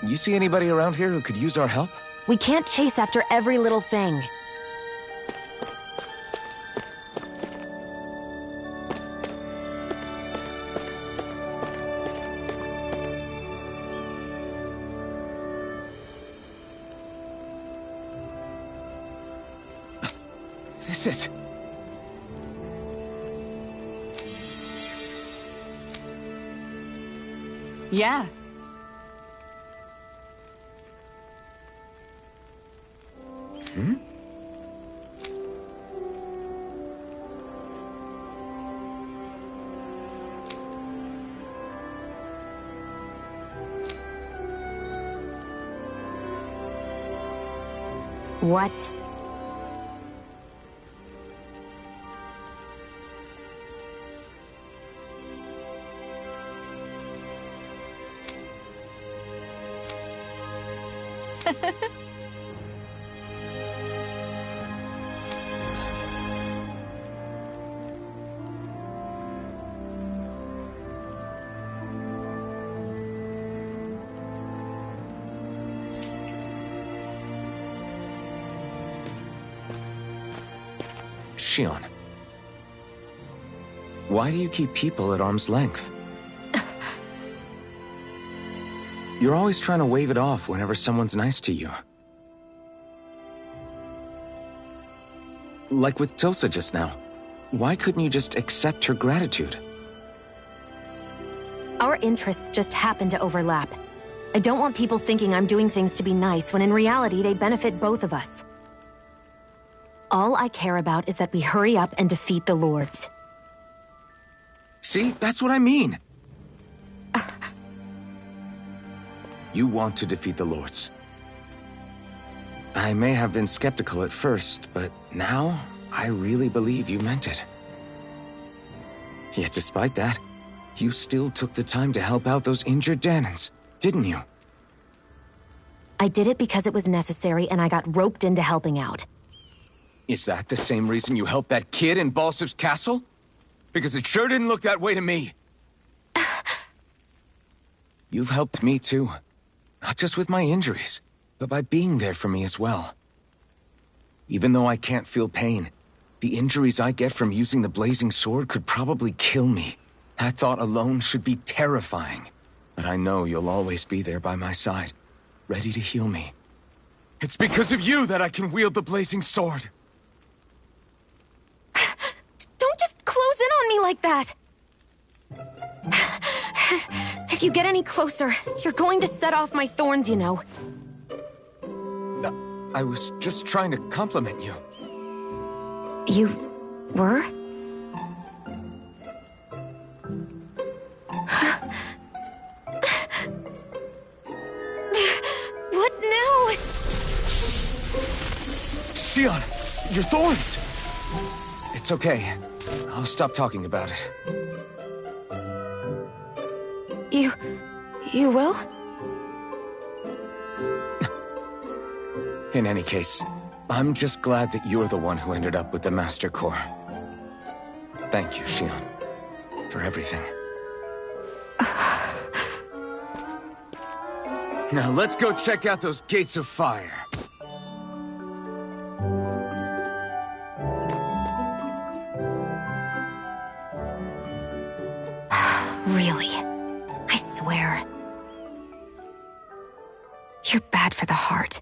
You see anybody around here who could use our help? We can't chase after every little thing. This is... Yeah. Hmm? What? Shion. Why do you keep people at arm's length? You're always trying to wave it off whenever someone's nice to you. Like with Tilsa just now. Why couldn't you just accept her gratitude? Our interests just happen to overlap. I don't want people thinking I'm doing things to be nice when in reality they benefit both of us. All I care about is that we hurry up and defeat the Lords. See, that's what I mean. You want to defeat the Lords. I may have been skeptical at first, but now I really believe you meant it. Yet despite that, you still took the time to help out those injured Danons, didn't you? I did it because it was necessary and I got roped into helping out. Is that the same reason you helped that kid in Balsiv's castle? Because it sure didn't look that way to me. You've helped me too. Not just with my injuries, but by being there for me as well. Even though I can't feel pain, the injuries I get from using the blazing sword could probably kill me. That thought alone should be terrifying. But I know you'll always be there by my side, ready to heal me. It's because of you that I can wield the blazing sword. Don't just close in on me like that! If you get any closer, you're going to set off my thorns, you know. I was just trying to compliment you. You were? What now? Shion, your thorns! It's okay. I'll stop talking about it. You will? In any case, I'm just glad that you're the one who ended up with the Master Core. Thank you, Shion, for everything. Now let's go check out those gates of fire. Really? I swear. You're bad for the heart.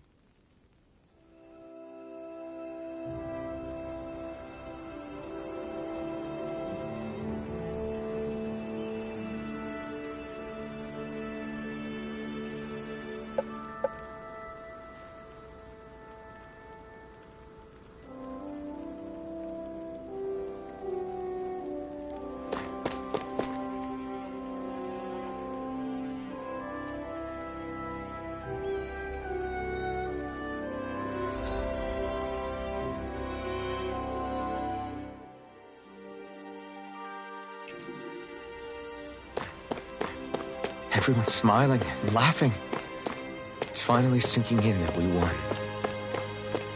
Everyone's smiling and laughing. It's finally sinking in that we won.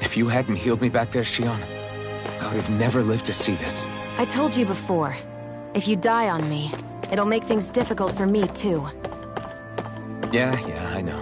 If you hadn't healed me back there, Shion, I would have never lived to see this. I told you before, if you die on me, it'll make things difficult for me too. Yeah, I know.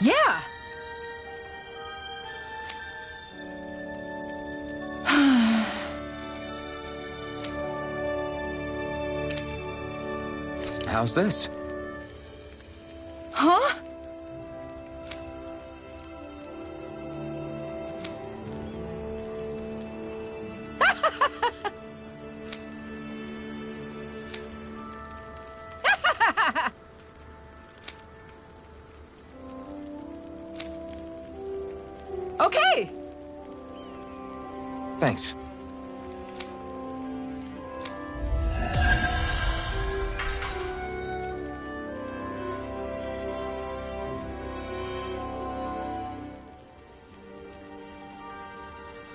Yeah! How's this? Huh? Okay! Thanks.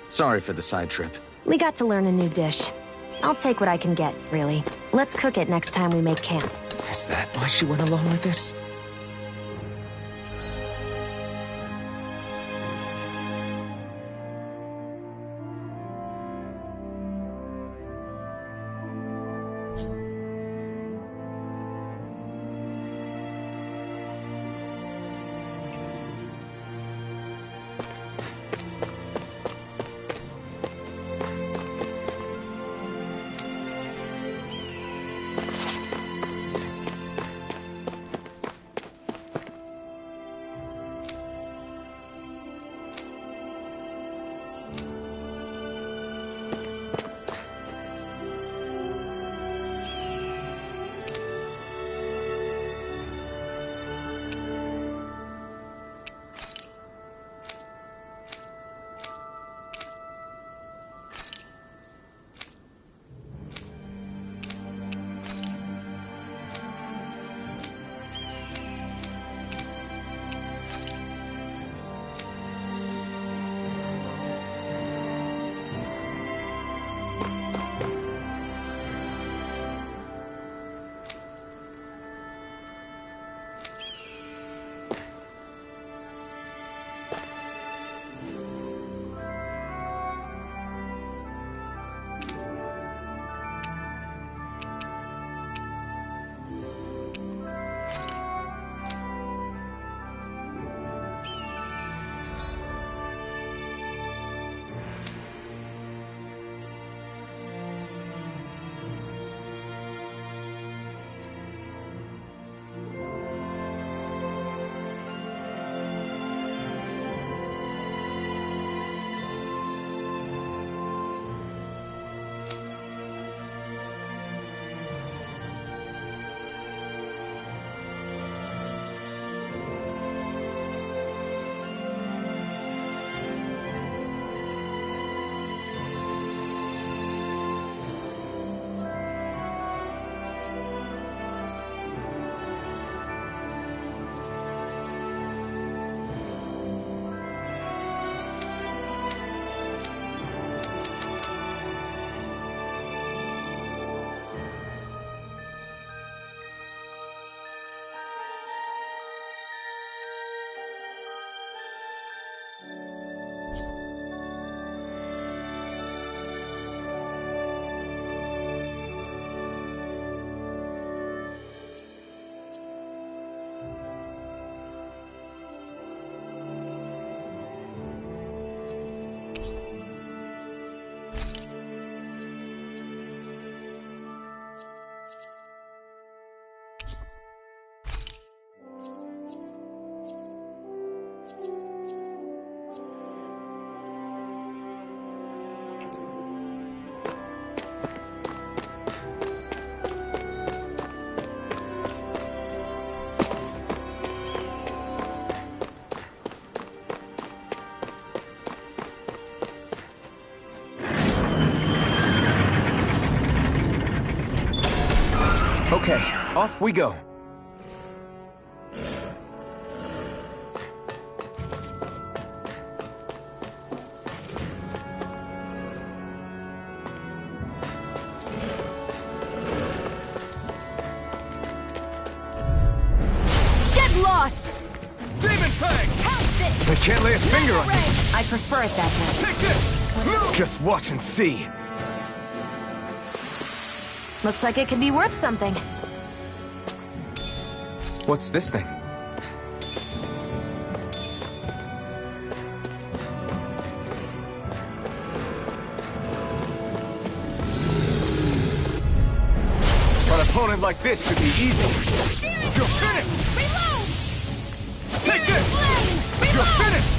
Sorry for the side trip. We got to learn a new dish. I'll take what I can get, really. Let's cook it next time we make camp. Is that why she went along with this? Okay, off we go. Get lost! Demon Fang! I can't lay a finger on it. I prefer it that way. Take this! Move! Just watch and see. Looks like it could be worth something. What's this thing? An opponent like this should be easy. You're finished! Reload! Take this! Flame! You're Reload! finished!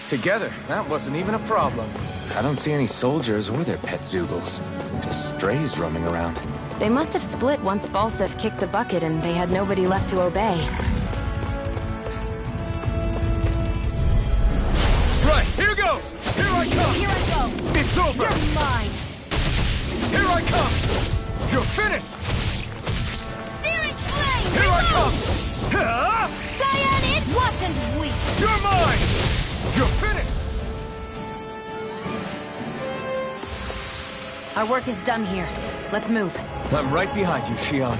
Together, that wasn't even a problem. I don't see any soldiers or their pet Zoogles. Just strays roaming around. They must have split once Balsef kicked the bucket and they had nobody left to obey. Right, here goes! Here I come! Here I go! It's over! You're mine! Here I come! You're finished! Searing flame! Here I come! Cyan, it wasn't weak! You're mine! You're finished! Our work is done here. Let's move. I'm right behind you, Shion.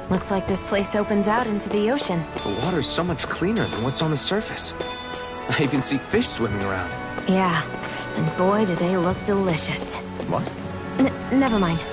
Looks like this place opens out into the ocean. The water's so much cleaner than what's on the surface. I even see fish swimming around. Yeah, and boy, do they look delicious. What? Never mind.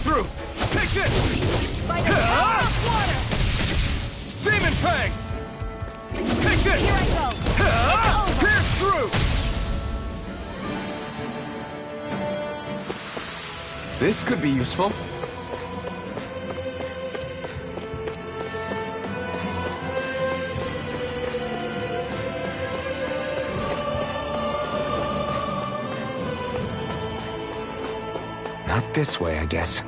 Through! Take this! By the power of water! Demon Fang! Take this! Here I go! It's over! Pierce through! This could be useful. Not this way, I guess.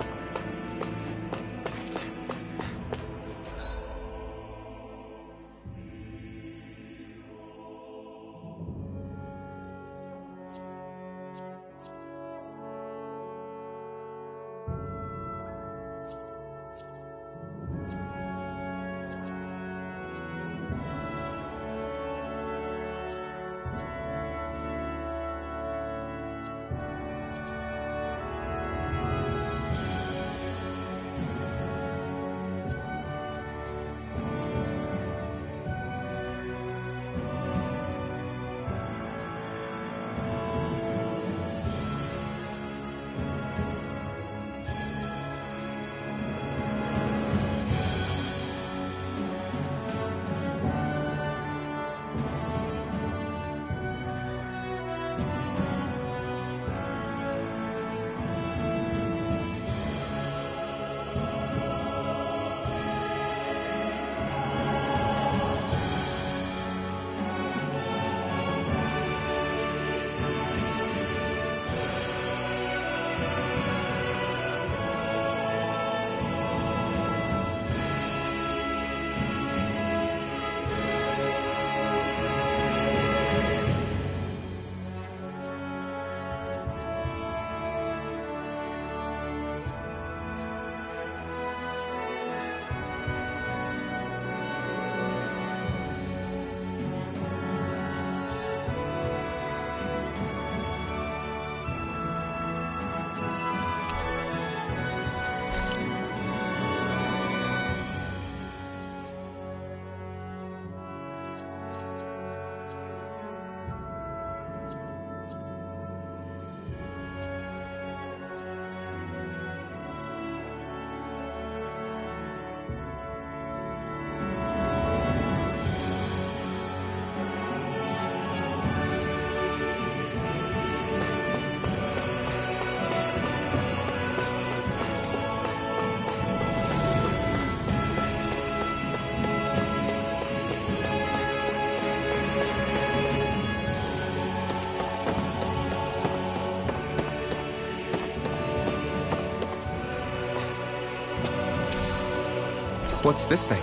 What's this thing?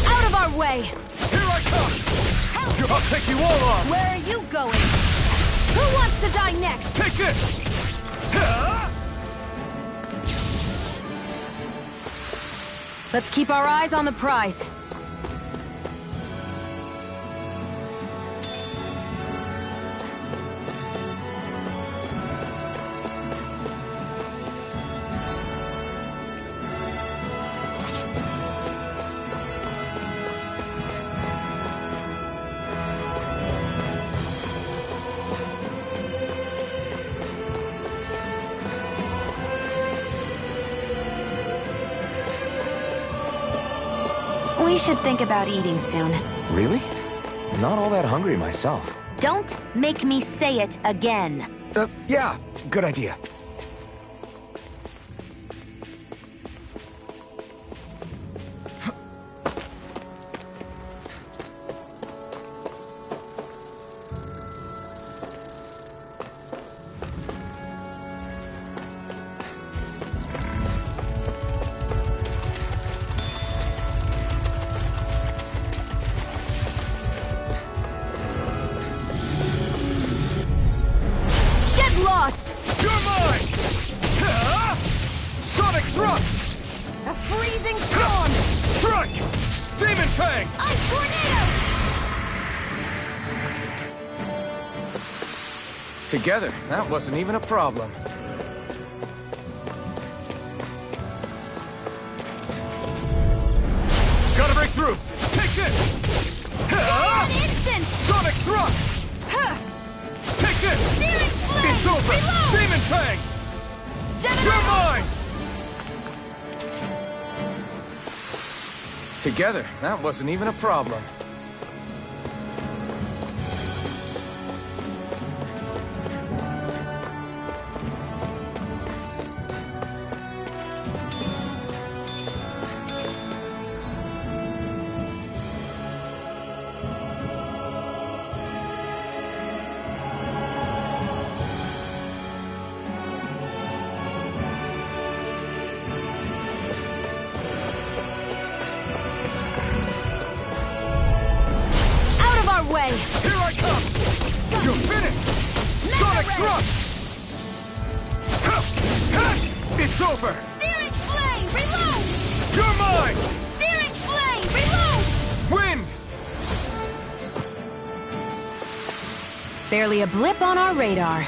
Out of our way! Here I come! I'll take you all on! Where are you going? Who wants to die next? Take this! Let's keep our eyes on the prize. We should think about eating soon. Really? Not all that hungry myself. Don't make me say it again. Yeah, good idea. Lost! You're mine! Sonic thrust! A freezing storm! Strike! Demon Fang! Ice tornado! Together, that wasn't even a problem. Gotta break through! Take this! An instant! Sonic thrust! Huh. Take this! Searing flame! It's over! Reload! Demon Fang! Gemini! You're mine! Together, that wasn't even a problem. Way. Here I come! You're finished! Sonic thrust! It's over! Searing flame! Reload! You're mine! Searing flame! Reload! Wind! Barely a blip on our radar.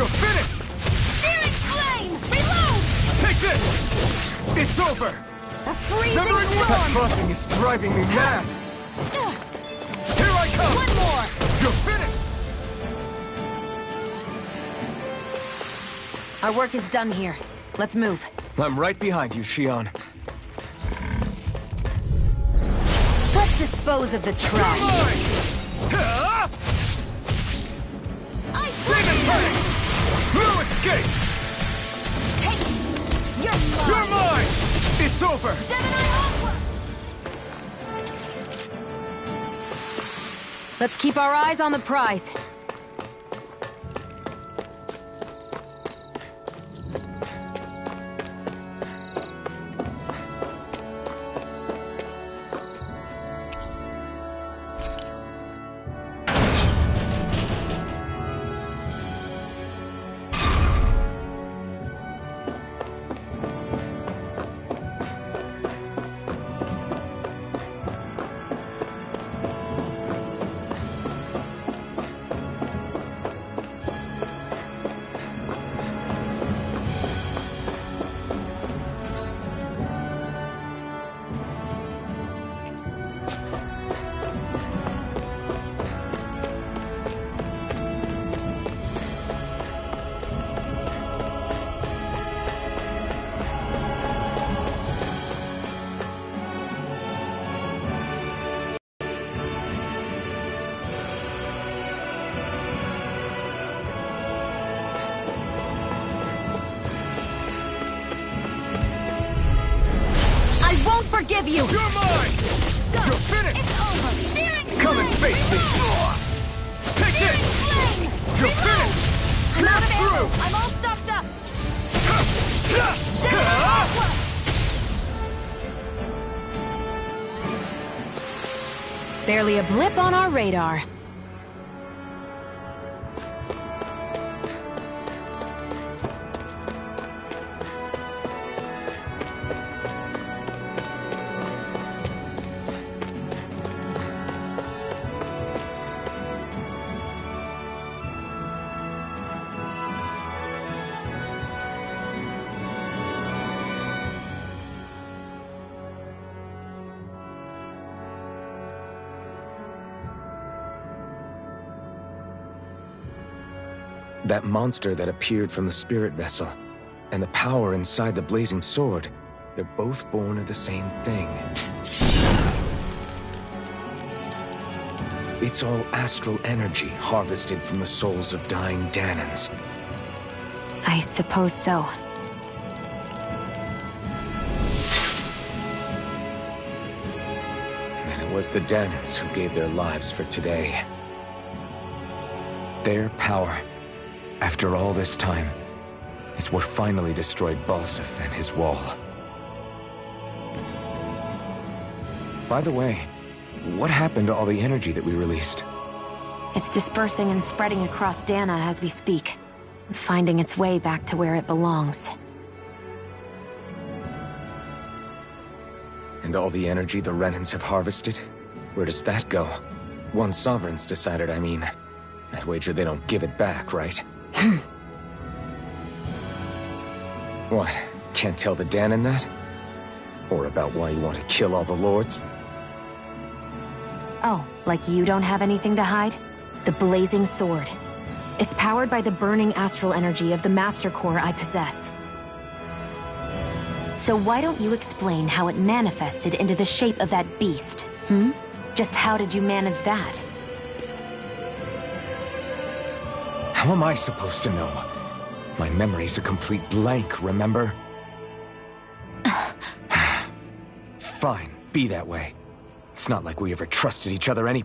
You're finished! Searing flame! Reload! Take this! It's over! The freezing Severing storm! that buzzing is driving me mad! Here I come! One more! You're finished! Our work is done here. Let's move. I'm right behind you, Shion. Let's dispose of the trash. Mine! Demon Plague! No escape! You're mine! It's over! Gemini onward! Let's keep our eyes on the prize. Forgive you! You're mine! Go! You're finished! It's over! Searing Come and flame! face me! Take Searing this! flame! You're Reload! finished! I'm out of ammo! Through! I'm all stocked up! Barely a blip on our radar. That monster that appeared from the spirit vessel, and the power inside the blazing sword, they're both born of the same thing. It's all astral energy harvested from the souls of dying Danans. I suppose so. And it was the Danans who gave their lives for today. Their power, after all this time, is what finally destroyed Balsif and his wall. By the way, what happened to all the energy that we released? It's dispersing and spreading across Dana as we speak, finding its way back to where it belongs. And all the energy the Renans have harvested? Where does that go? One sovereign's decided, I mean. I'd wager they don't give it back, right? What? Can't tell the Danan that? Or about why you want to kill all the lords? Oh, like you don't have anything to hide? The blazing sword. It's powered by the burning astral energy of the Master Core I possess. So why don't you explain how it manifested into the shape of that beast, hmm? Just how did you manage that? How am I supposed to know? My memory's a complete blank, remember? Fine, be that way. It's not like we ever trusted each other any...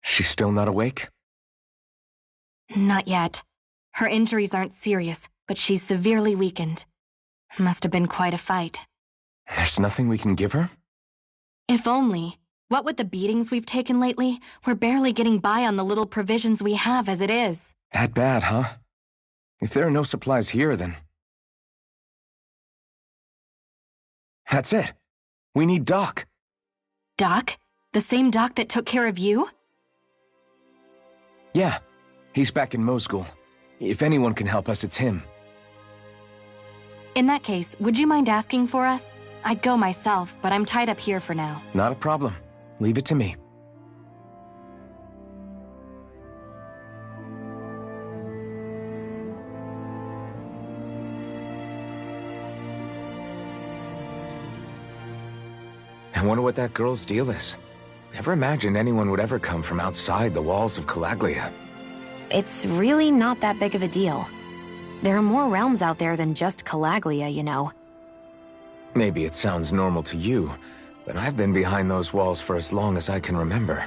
She's still not awake? Not yet. Her injuries aren't serious, but she's severely weakened. Must have been quite a fight. There's nothing we can give her? If only. What with the beatings we've taken lately, we're barely getting by on the little provisions we have as it is. That bad, huh? If there are no supplies here, then... That's it. We need Doc. Doc? The same Doc that took care of you? Yeah. He's back in Mosgul. If anyone can help us, it's him. In that case, would you mind asking for us? I'd go myself, but I'm tied up here for now. Not a problem. Leave it to me. I wonder what that girl's deal is. Never imagined anyone would ever come from outside the walls of Calaglia. It's really not that big of a deal. There are more realms out there than just Calaglia, you know. Maybe it sounds normal to you, but I've been behind those walls for as long as I can remember.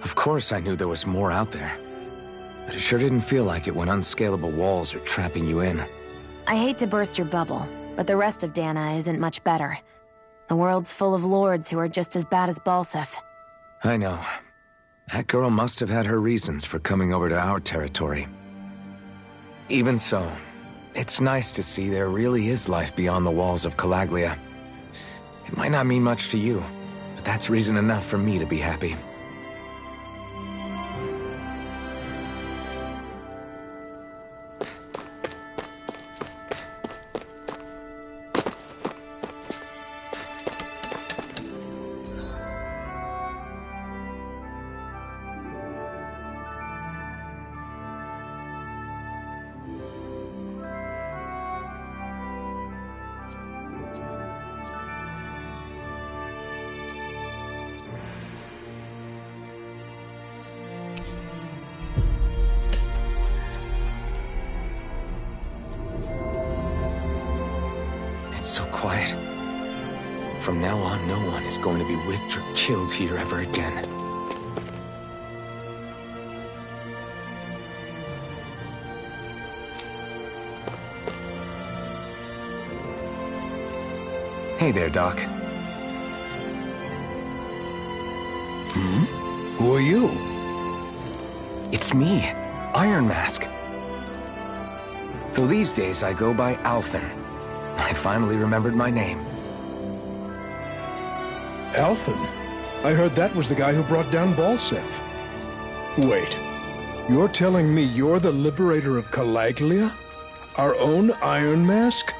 Of course I knew there was more out there, but it sure didn't feel like it when unscalable walls are trapping you in. I hate to burst your bubble, but the rest of Dana isn't much better. The world's full of lords who are just as bad as Balsef. I know. That girl must have had her reasons for coming over to our territory. Even so, it's nice to see there really is life beyond the walls of Calaglia. It might not mean much to you, but that's reason enough for me to be happy. It's so quiet. From now on, no one is going to be whipped or killed here ever again. Hey there, Doc. Who are you? It's me, Iron Mask. Though these days I go by Alphen. I finally remembered my name. Alphen? I heard that was the guy who brought down Balsef. Wait, you're telling me you're the liberator of Calaglia? Our own Iron Mask?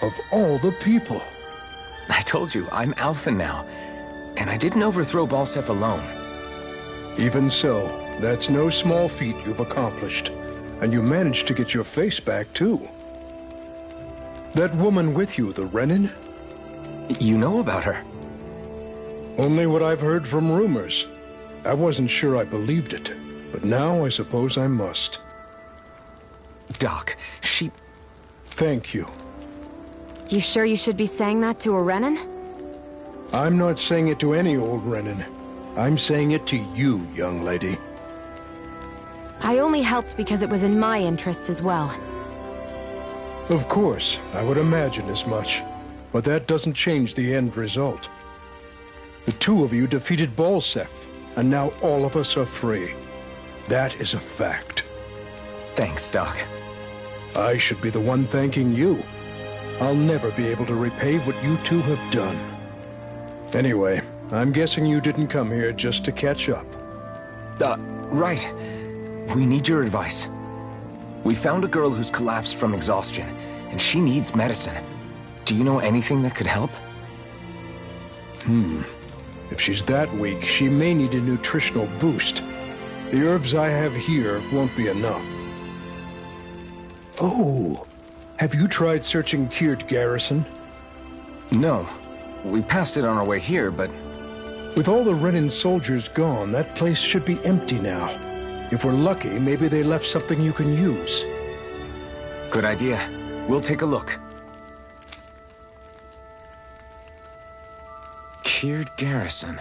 Of all the people. I told you, I'm Alphen now. And I didn't overthrow Balsef alone. Even so, that's no small feat you've accomplished. And you managed to get your face back, too. That woman with you, the Renin? You know about her? Only what I've heard from rumors. I wasn't sure I believed it, but now I suppose I must. Doc, she... Thank you. You sure you should be saying that to a Renin? I'm not saying it to any old Renin. I'm saying it to you, young lady. I only helped because it was in my interests as well. Of course, I would imagine as much. But that doesn't change the end result. The two of you defeated Balsef, and now all of us are free. That is a fact. Thanks, Doc. I should be the one thanking you. I'll never be able to repay what you two have done. Anyway, I'm guessing you didn't come here just to catch up. Right. We need your advice. We found a girl who's collapsed from exhaustion, and she needs medicine. Do you know anything that could help? If she's that weak, she may need a nutritional boost. The herbs I have here won't be enough. Oh, have you tried searching Kirt Garrison? No. We passed it on our way here, but... With all the Renin soldiers gone, that place should be empty now. If we're lucky, maybe they left something you can use. Good idea. We'll take a look. Kirt Garrison.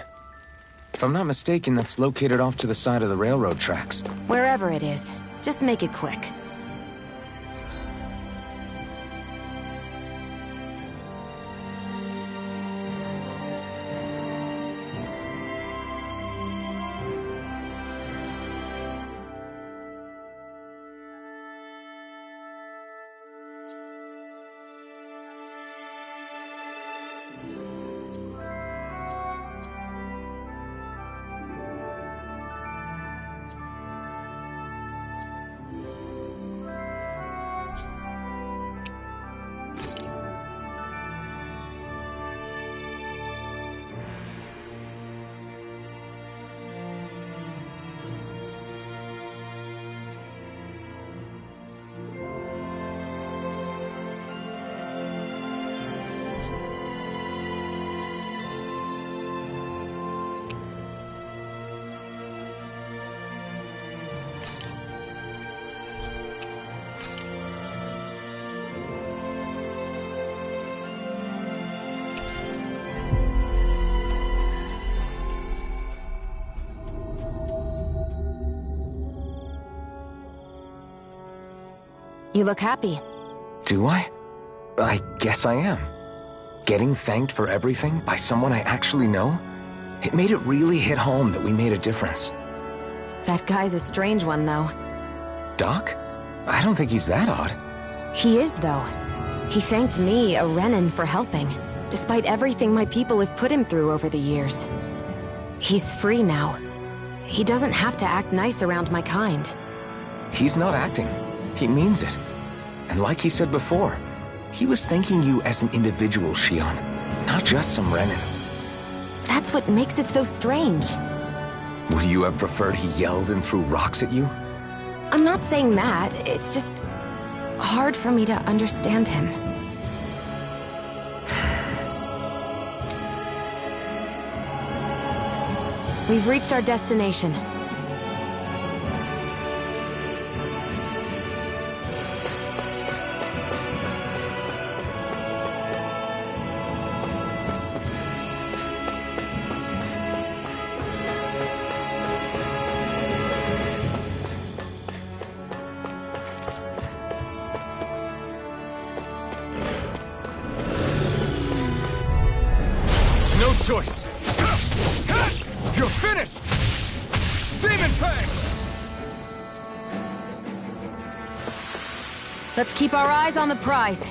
If I'm not mistaken, that's located off to the side of the railroad tracks. Wherever it is, just make it quick. You look happy. Do I? I guess I am. Getting thanked for everything by someone I actually know? It made it really hit home that we made a difference. That guy's a strange one, though. Doc? I don't think he's that odd. He is, though. He thanked me, a Renan, for helping, despite everything my people have put him through over the years. He's free now. He doesn't have to act nice around my kind. He's not acting. He means it. And like he said before, he was thanking you as an individual, Shion, not just some Renan. That's what makes it so strange. Would you have preferred he yelled and threw rocks at you? I'm not saying that, it's just hard for me to understand him. We've reached our destination. No choice. You're finished! Demon Fang! Let's keep our eyes on the prize.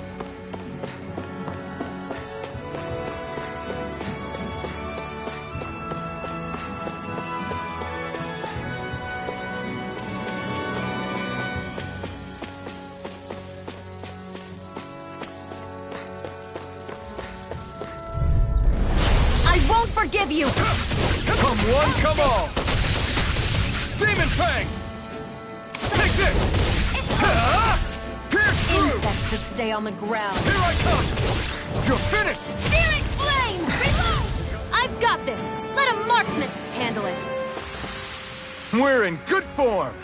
I won't forgive you! Come one, come all! Demon Fang! Take this! Pierce through! Insects should stay on the ground. Here I come! You're finished! Searing flame! Reload! I've got this! Let a marksman handle it. We're in good form!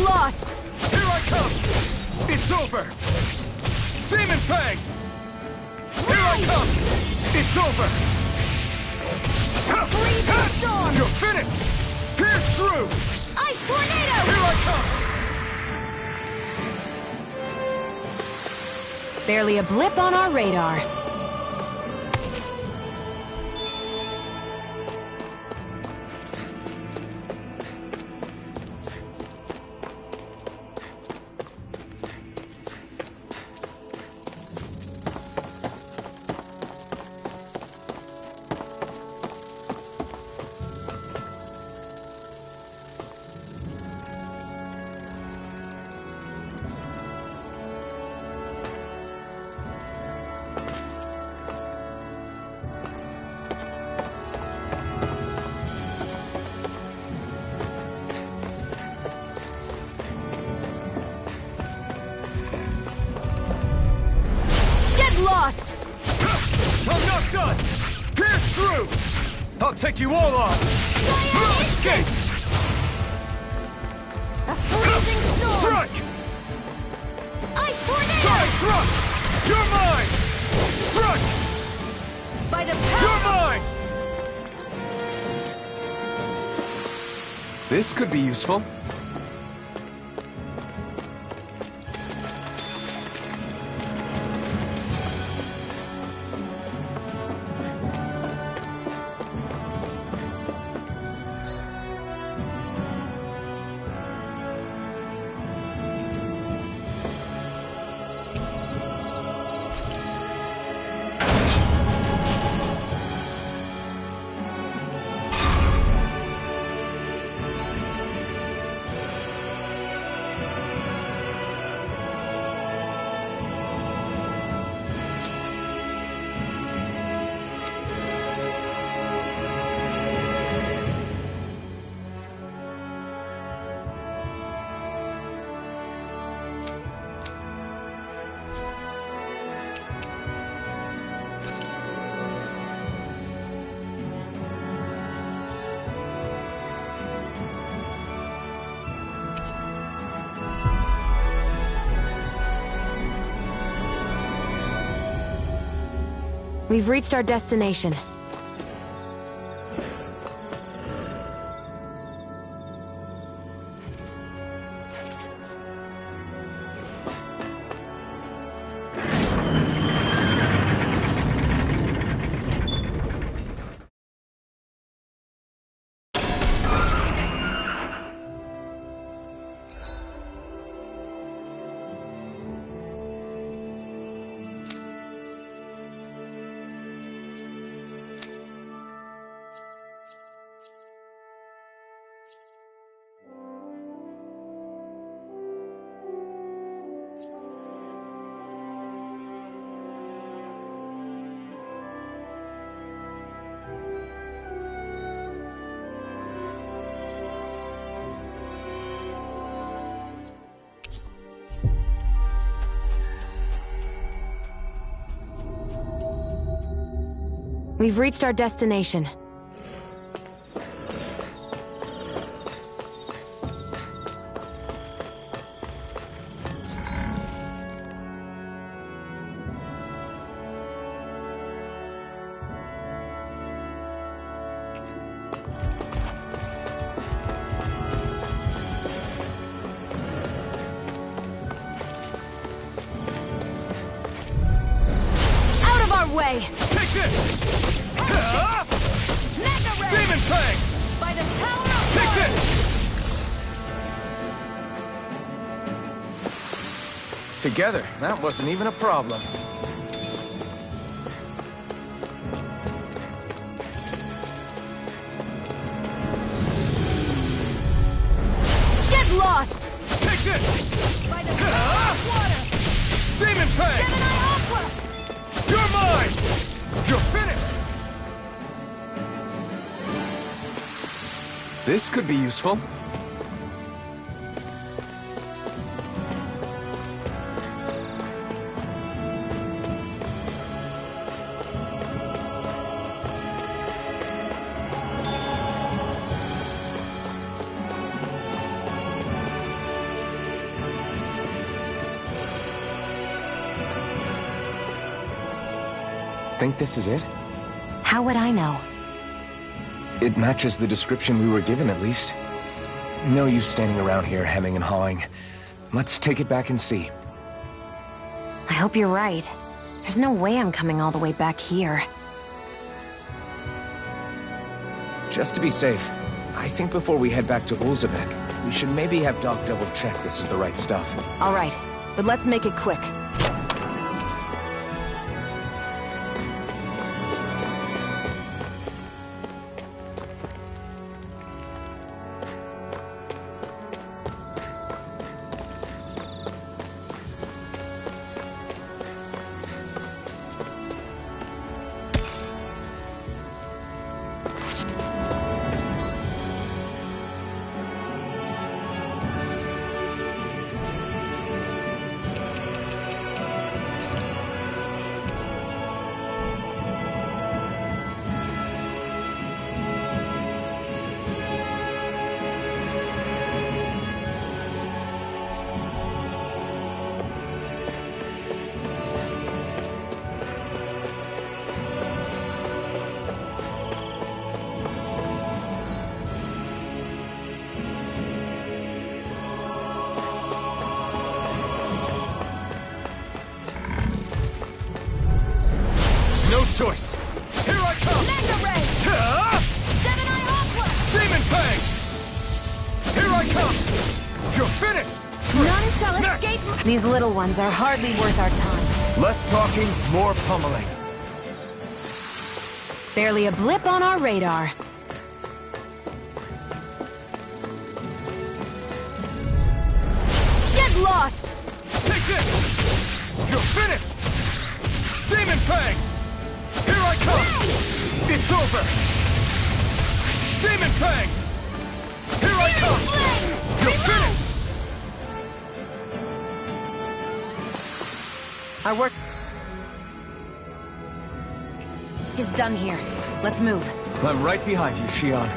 Lost! Here I come! It's over! Demon Fang! Here I come! It's over! Freezing storm! You're finished! Pierce through! Ice tornado! Here I come! Barely a blip on our radar. Lost! I'm not done! Pierce through! I'll take you all on! Escape! A freezing storm! Strike! Ice tornado! Side thrust! You're mine! Strike! This could be useful. We've reached our destination. We've reached our destination. Out of our way! Take this! Mega Ray! Demon Fang! By the power of Take Force! this! Together, that wasn't even a problem. Get lost! Take this! By the power of water! Demon Fang! Gemini Aqua! You're mine! You're finished! This could be useful. Think this is it? How would I know? It matches the description we were given, at least. No use standing around here hemming and hawing. Let's take it back and see. I hope you're right. There's no way I'm coming all the way back here. Just to be safe, I think before we head back to Ulzebek, we should maybe have Doc double-check this is the right stuff. All right, but let's make it quick. These little ones are hardly worth our time. Less talking, more pummeling. Barely a blip on our radar. Get lost! Take this! You're finished! Demon Fang! Here I come! It's over! Demon Fang! Here I come! You're finished! Our work is done here. Let's move. I'm right behind you, Shion.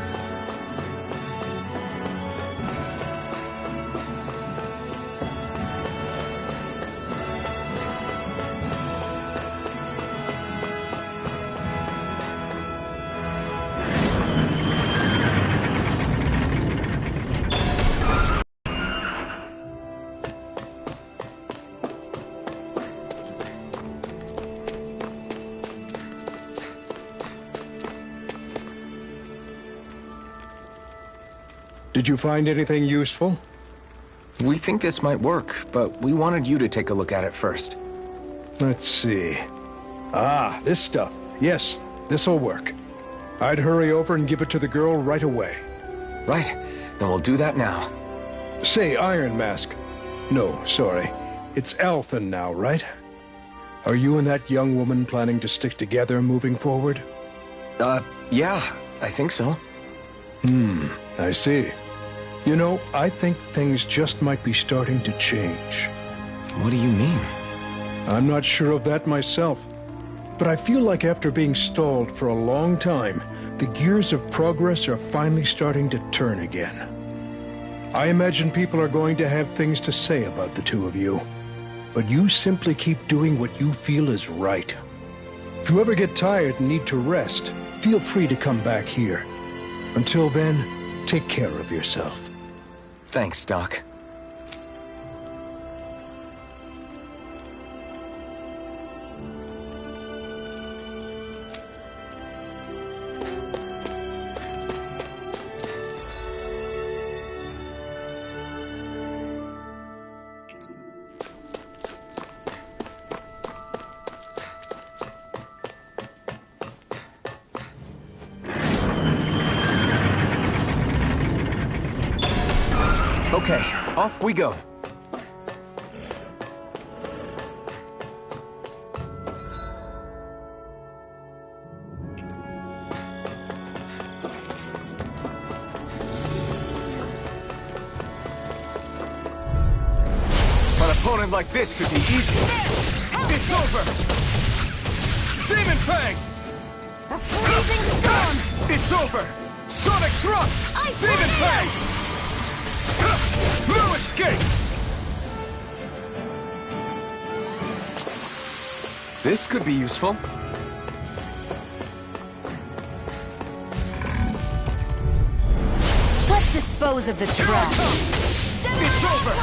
Did you find anything useful? We think this might work, but we wanted you to take a look at it first. Let's see. Ah, this stuff. Yes, this'll work. I'd hurry over and give it to the girl right away. Right, then we'll do that now. Say, Iron Mask. No, sorry. It's Alphen now, right? Are you and that young woman planning to stick together moving forward? Yeah, I think so. I see. You know, I think things just might be starting to change. What do you mean? I'm not sure of that myself, but I feel like after being stalled for a long time, the gears of progress are finally starting to turn again. I imagine people are going to have things to say about the two of you, but you simply keep doing what you feel is right. If you ever get tired and need to rest, feel free to come back here. Until then, take care of yourself. Thanks, Doc. Okay, off we go. An opponent like this should be easy. It's over! Demon Fang! A freezing storm! It's over! Sonic Thrust! Demon Fang! No escape! This could be useful. Let's dispose of the trash. It's over!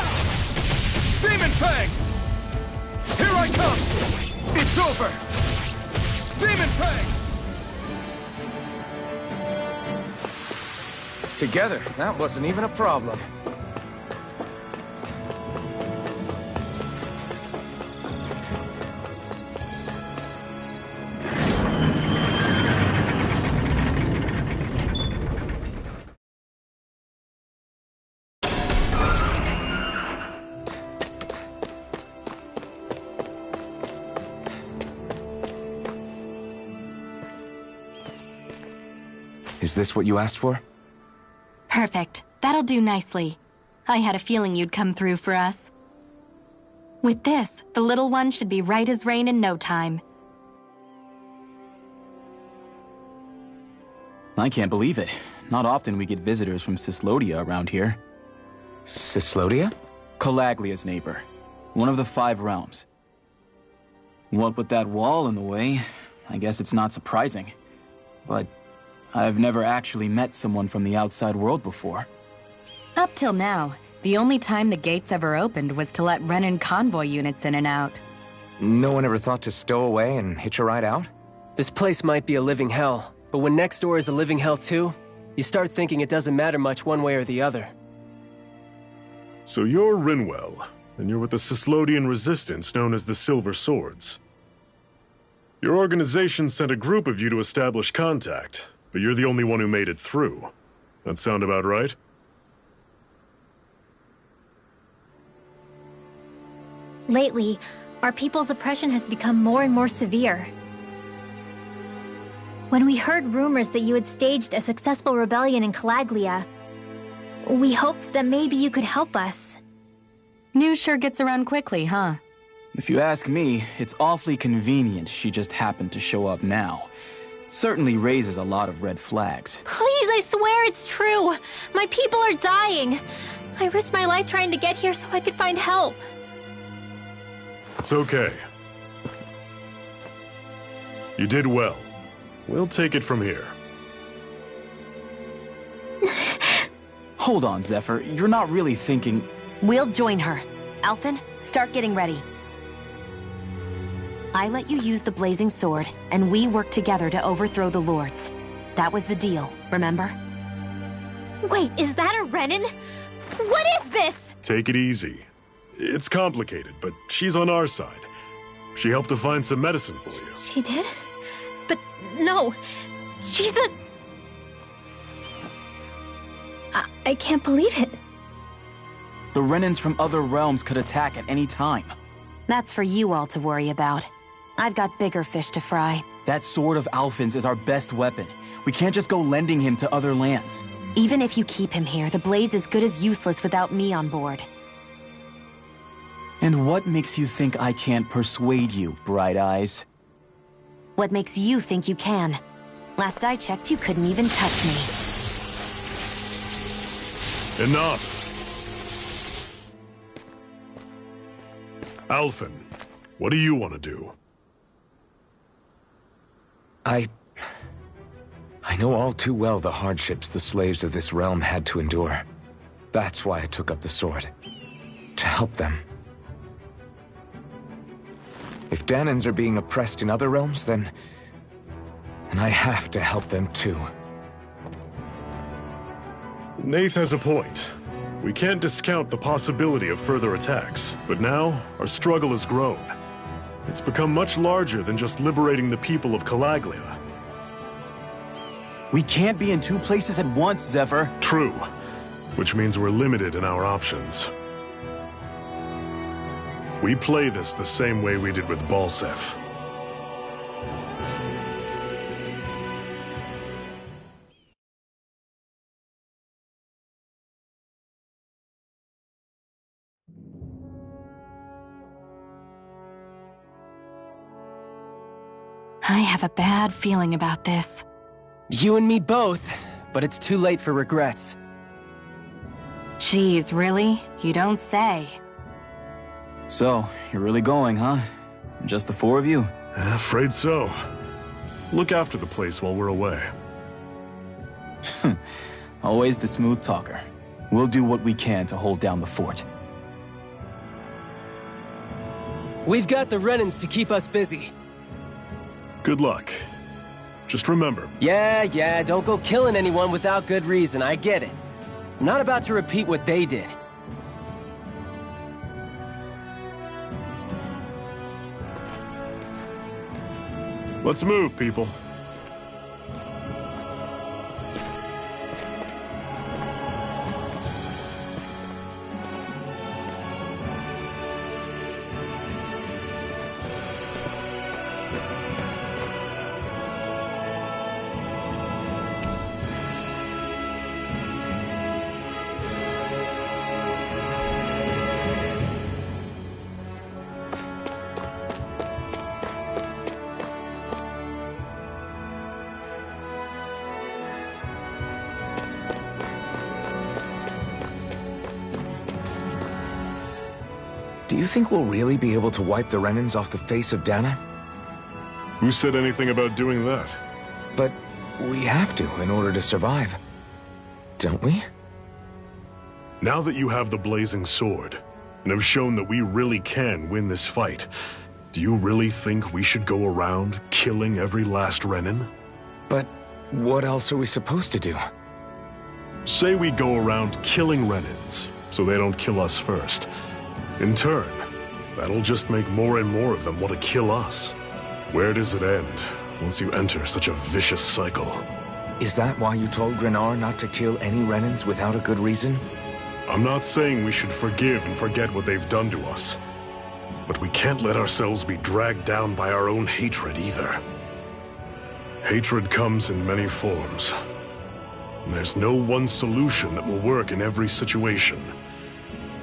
Demon Fang! Here I come! It's over! Demon Fang! Together, that wasn't even a problem. Is this what you asked for? Perfect. That'll do nicely. I had a feeling you'd come through for us. With this, the little one should be right as rain in no time. I can't believe it. Not often we get visitors from Cislodia around here. Cislodia? Calaglia's neighbor. One of the 5 realms. What with that wall in the way, I guess it's not surprising. But I've never actually met someone from the outside world before. Up till now, the only time the gates ever opened was to let Renan convoy units in and out. No one ever thought to stow away and hitch a ride out? This place might be a living hell, but when next door is a living hell too, you start thinking it doesn't matter much one way or the other. So you're Rinwell, and you're with the Cislodian resistance known as the Silver Swords. Your organization sent a group of you to establish contact, but you're the only one who made it through. That sound about right? Lately, our people's oppression has become more and more severe. When we heard rumors that you had staged a successful rebellion in Calaglia, we hoped that maybe you could help us. News sure gets around quickly, huh? If you ask me, it's awfully convenient she just happened to show up now. Certainly raises a lot of red flags. Please, I swear it's true! My people are dying! I risked my life trying to get here so I could find help. It's okay. You did well. We'll take it from here. Hold on, Zephyr. You're not really thinking... We'll join her. Alphen, start getting ready. I let you use the blazing sword, and we worked together to overthrow the lords. That was the deal, remember? Wait, is that a Renin? What is this? Take it easy. It's complicated, but she's on our side. She helped to find some medicine for you. She did? But no, she's a... I can't believe it. The Renins from other realms could attack at any time. That's for you all to worry about. I've got bigger fish to fry. That sword of Alphen's is our best weapon. We can't just go lending him to other lands. Even if you keep him here, the blade's as good as useless without me on board. And what makes you think I can't persuade you, Bright Eyes? What makes you think you can? Last I checked, you couldn't even touch me. Enough! Alphen, what do you want to do? I know all too well the hardships the slaves of this realm had to endure. That's why I took up the sword. To help them. If Danans are being oppressed in other realms, then I have to help them too. Nath has a point. We can't discount the possibility of further attacks, but now our struggle has grown. It's become much larger than just liberating the people of Calaglia. We can't be in two places at once, Zephyr. True, which means we're limited in our options. We play this the same way we did with Balseph. I have a bad feeling about this. You and me both, but it's too late for regrets. Jeez, really? You don't say. So, you're really going, huh? Just the four of you? Afraid so. Look after the place while we're away. Always the smooth talker. We'll do what we can to hold down the fort. We've got the Renins to keep us busy. Good luck. Just remember. Yeah, don't go killing anyone without good reason, I get it. I'm not about to repeat what they did. Let's move, people. Do you think we'll really be able to wipe the Renins off the face of Dana? Who said anything about doing that? But we have to in order to survive. Don't we? Now that you have the blazing sword, and have shown that we really can win this fight, do you really think we should go around killing every last Renin? But what else are we supposed to do? Say we go around killing Renins, so they don't kill us first. In turn, that'll just make more and more of them want to kill us. Where does it end once you enter such a vicious cycle? Is that why you told Grenar not to kill any Renans without a good reason? I'm not saying we should forgive and forget what they've done to us. But we can't let ourselves be dragged down by our own hatred either. Hatred comes in many forms. There's no one solution that will work in every situation.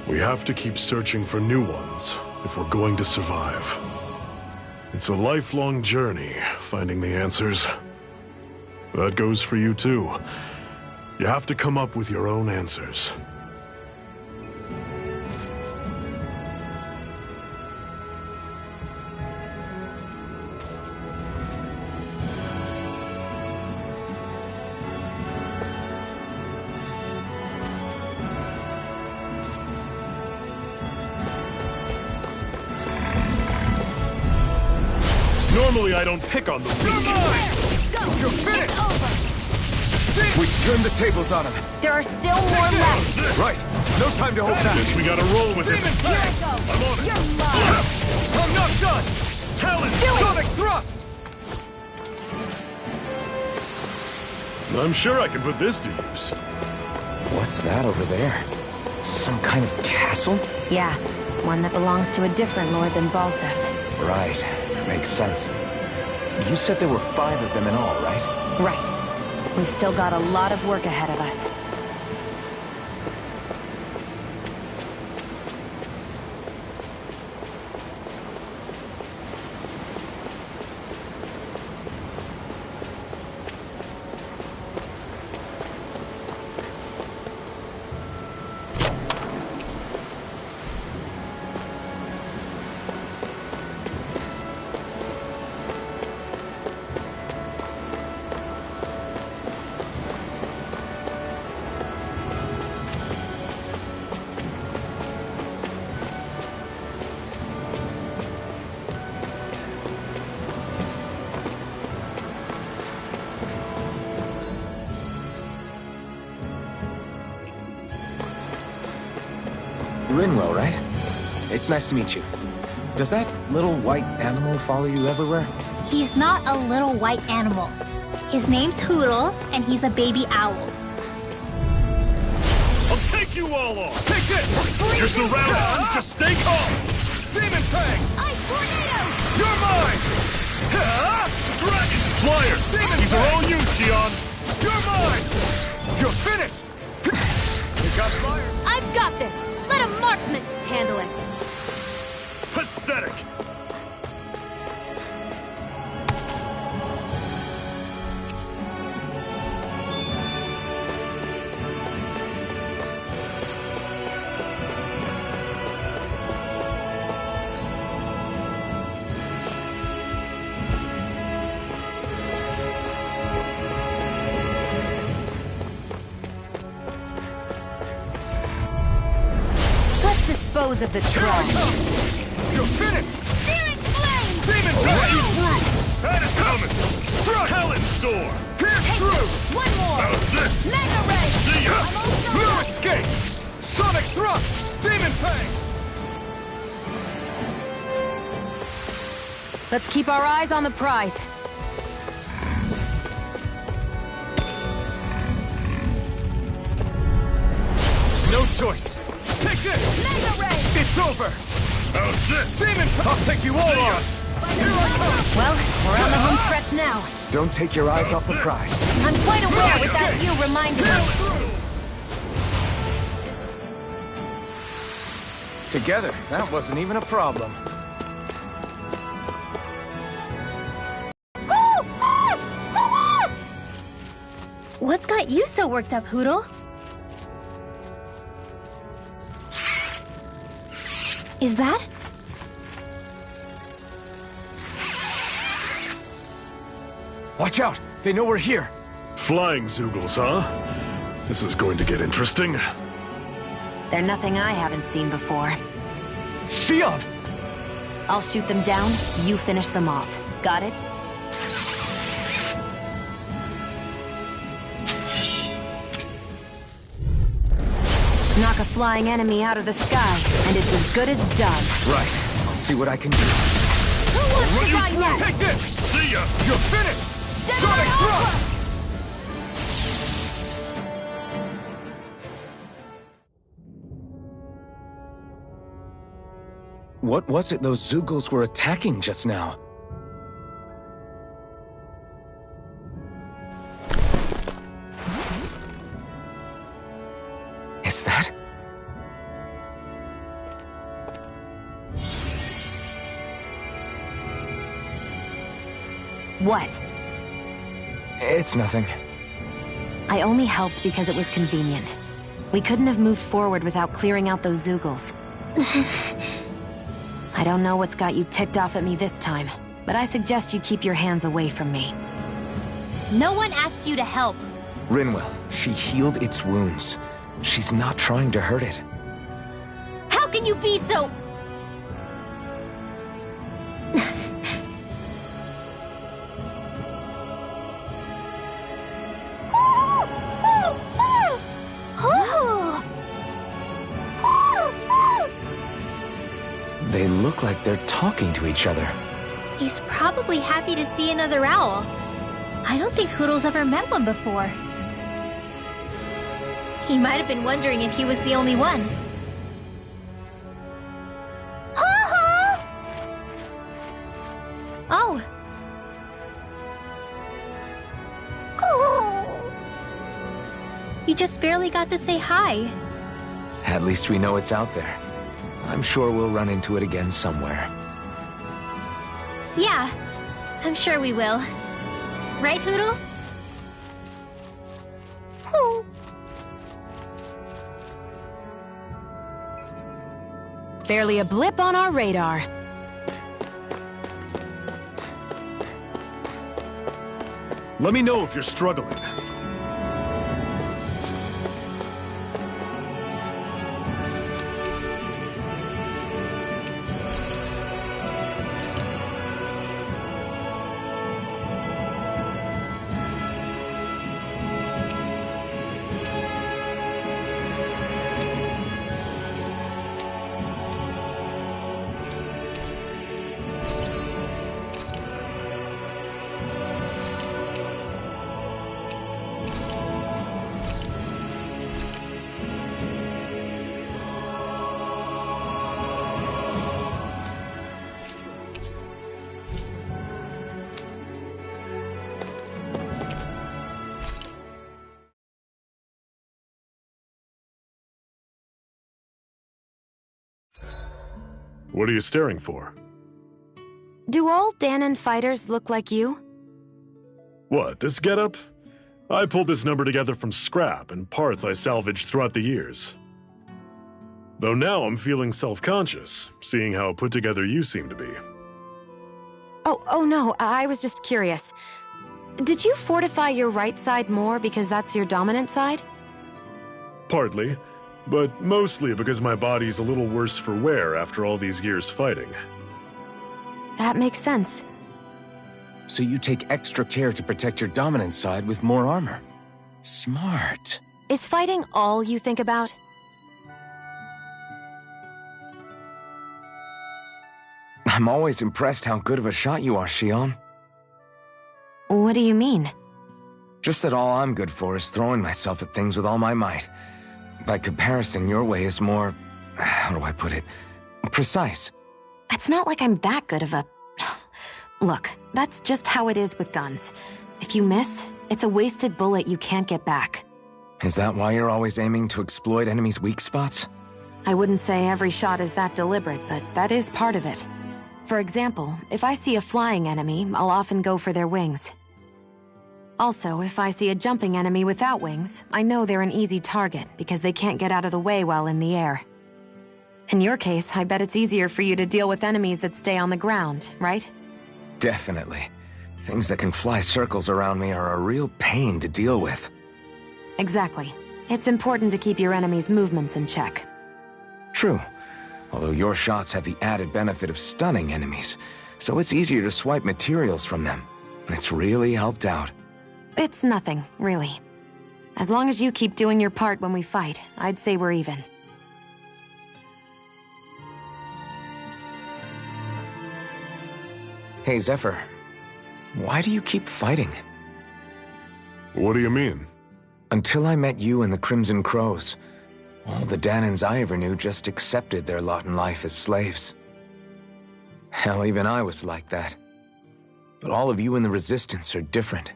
We have to keep searching for new ones if we're going to survive. It's a lifelong journey, finding the answers. That goes for you too. You have to come up with your own answers. Normally I don't pick on the weak. You're finished! We've turned the tables on him. There are still more left. Right. No time to hold back. Guess we gotta roll with it. Here I go. I'm on it. You're mine. I'm not done! Talon! Sonic thrust! I'm sure I can put this to use. What's that over there? Some kind of castle? Yeah, one that belongs to a different lord than Balsef. Right. That makes sense. You said there were 5 of them in all, right? Right. We've still got a lot of work ahead of us. Rinwell, right? It's nice to meet you. Does that little white animal follow you everywhere? He's not a little white animal. His name's Hoodle, and he's a baby owl. I'll take you all on! Take this! You're surrounded! Just stay calm! Demon Fang! Ice tornado! You're mine! Dragon! Flyers! These are all you, Xion! You're mine! You're finished! You got fire! I've got this! Let a marksman handle it! Pathetic! Dispose of the trash. You're finished! Searing flame! Demon Let you Fang! through! That is coming! Strike! Talon Soar! Pierce Take through! this. One more! How's this? Mega ray! See ya! Almost No over. escape! Sonic thrust! Demon Fang! Let's keep our eyes on the prize. No choice! Take this! Mega ray! It's over! How's this? Demon Fang! I'll take you all See ya! on! Here I come! Well, we're on the home stretch now. Don't take your eyes off the prize. I'm quite aware without you reminding me. Together, that wasn't even a problem. What's got you so worked up, Hoodle? Is that? Watch out! They know we're here! Flying Zoogles, huh? This is going to get interesting. They're nothing I haven't seen before. Xion! I'll shoot them down, you finish them off. Got it? Knock a flying enemy out of the sky, and it's as good as done. Right. I'll see what I can do. Who wants to die next? Take this! See ya! You're finished! Sonic Thrust! What was it those Zeugles were attacking just now? Is that? What? It's nothing. I only helped because it was convenient. We couldn't have moved forward without clearing out those Zeugles. I don't know what's got you ticked off at me this time, but I suggest you keep your hands away from me. No one asked you to help. Rinwell, she healed its wounds. She's not trying to hurt it. How can you be so... They look like they're talking to each other. He's probably happy to see another owl. I don't think Hoodle's ever met one before. He might have been wondering if he was the only one. Oh. You just barely got to say hi. At least we know it's out there. I'm sure we'll run into it again somewhere. Yeah, I'm sure we will. Right, Hoodle? Barely a blip on our radar. Let me know if you're struggling. What are you staring for? Do all Danon fighters look like you? What, this getup? I pulled this number together from scrap and parts I salvaged throughout the years. Though now I'm feeling self-conscious, seeing how put together you seem to be. Oh no, I was just curious. Did you fortify your right side more because that's your dominant side? Partly, but mostly because my body's a little worse for wear after all these years fighting. That makes sense. So you take extra care to protect your dominant side with more armor. Smart. Is fighting all you think about? I'm always impressed how good of a shot you are, Xion. What do you mean? Just that all I'm good for is throwing myself at things with all my might. By comparison, your way is more... how do I put it? Precise. It's not like I'm that good of a... Look, that's just how it is with guns. If you miss, it's a wasted bullet you can't get back. Is that why you're always aiming to exploit enemies' weak spots? I wouldn't say every shot is that deliberate, but that is part of it. For example, if I see a flying enemy, I'll often go for their wings. Also, if I see a jumping enemy without wings, I know they're an easy target because they can't get out of the way while in the air. In your case, I bet it's easier for you to deal with enemies that stay on the ground, right? Definitely. Things that can fly circles around me are a real pain to deal with. Exactly. It's important to keep your enemy's movements in check. True. Although your shots have the added benefit of stunning enemies, so it's easier to swipe materials from them. It's really helped out. It's nothing, really. As long as you keep doing your part when we fight, I'd say we're even. Hey, Zephyr. Why do you keep fighting? What do you mean? Until I met you and the Crimson Crows, all the Danans I ever knew just accepted their lot in life as slaves. Hell, even I was like that. But all of you in the Resistance are different.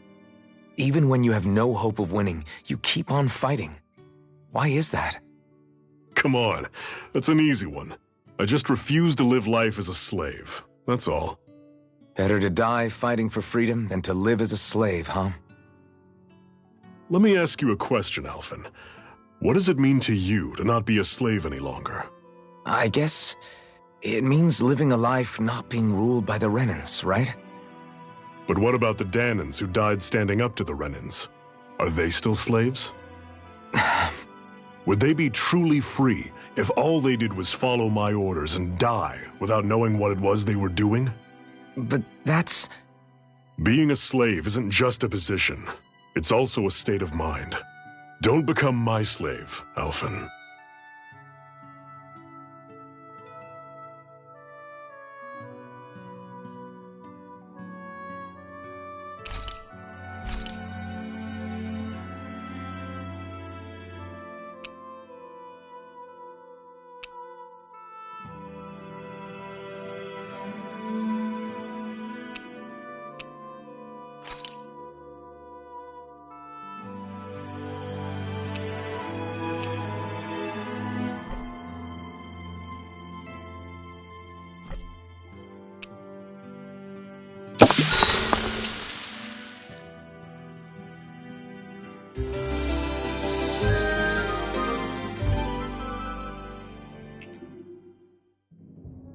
Even when you have no hope of winning, you keep on fighting. Why is that? Come on, that's an easy one. I just refuse to live life as a slave, that's all. Better to die fighting for freedom than to live as a slave, huh? Let me ask you a question, Alphen. What does it mean to you to not be a slave any longer? I guess it means living a life not being ruled by the Renans, right? But what about the Danans who died standing up to the Renans? Are they still slaves? Would they be truly free if all they did was follow my orders and die without knowing what it was they were doing? But that's... Being a slave isn't just a position. It's also a state of mind. Don't become my slave, Alphen.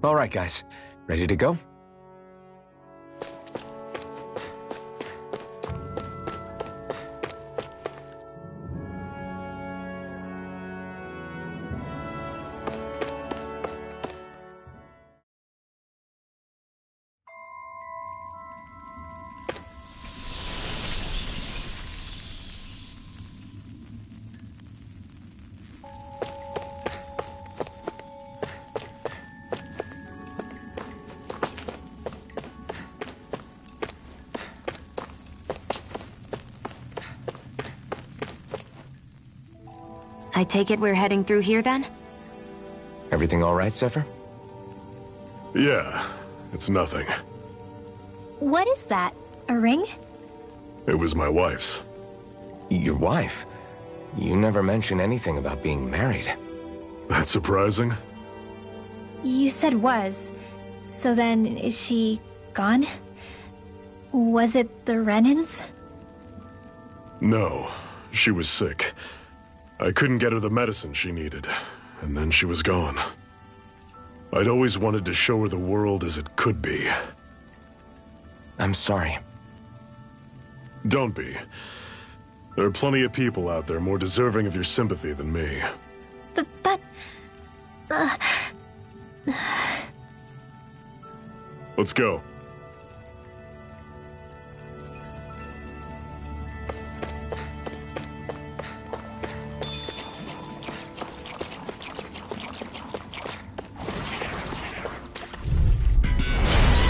All right, guys. Ready to go? I take it we're heading through here then? Everything all right, Zephyr? Yeah, it's nothing. What is that? A ring? It was my wife's. Your wife? You never mentioned anything about being married. That's surprising? You said was. So then, is she gone? Was it the Renans? No, she was sick. I couldn't get her the medicine she needed, and then she was gone. I'd always wanted to show her the world as it could be. I'm sorry. Don't be. There are plenty of people out there more deserving of your sympathy than me. But... Let's go.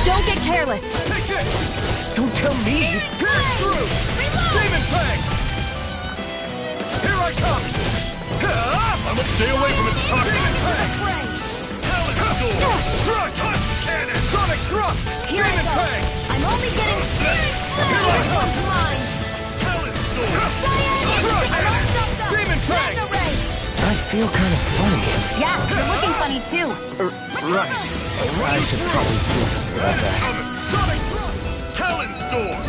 Don't get careless! Take it! Don't tell me! Pierce through! Demon Fang! Here I come! I must stay away from its toxin! Demon Fang! Talent Storm! Strike! Touch cannon! Sonic Thrust! Here I Demon go. Fang! I'm only getting... Here I come! Mine! Talent Storm! Strike! I'm all stuffed up! Demon Fang! Mega Ray! I feel kind of funny. Yeah, you're looking funny too. Right. I should probably do something about that. Sonic Thrust! Talent Storm!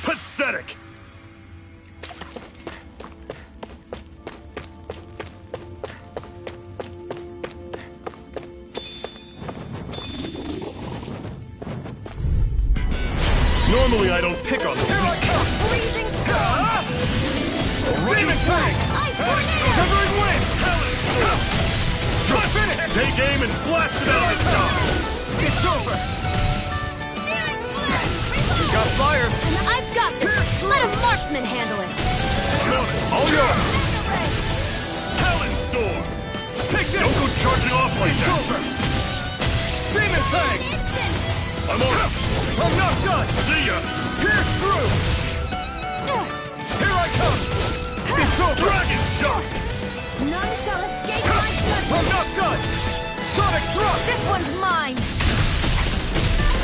Pathetic! Normally I don't pick on them. Here I come! Freezing storm! Demon Fang! Ice tornado! Shivering Wind! Talent Storm! Just finish! Take aim and blast it out of the sky! It's over! Daring flare! Got fires! I've got this! Let him Marksman handle it! I'm on it. All yours. Talon Storm. Take this! Don't go charging off like It's that. over! Demon Fang! I'm on it. I'm not done! See ya. Pierce through! Here I come! It's over! Dragon shot. None shall escape my judgment! I'm not done! Sonic thrust! This one's mine!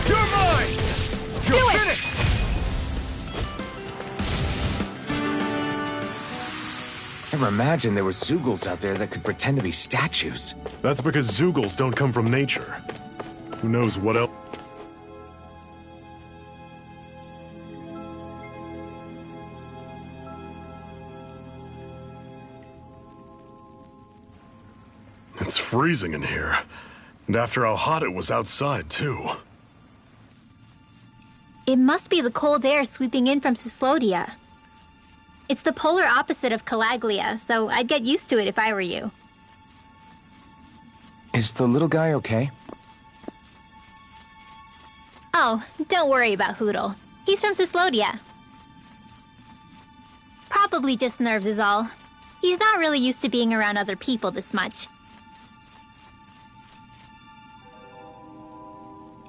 You're mine! You're Do it! finished! Never imagined there were Zoogles out there that could pretend to be statues. That's because Zoogles don't come from nature. Who knows what else? It's freezing in here. And after how hot it was outside, too. It must be the cold air sweeping in from Cyslodia. It's the polar opposite of Calaglia, so I'd get used to it if I were you. Is the little guy okay? Oh, don't worry about Hootle. He's from Cyslodia. Probably just nerves is all. He's not really used to being around other people this much.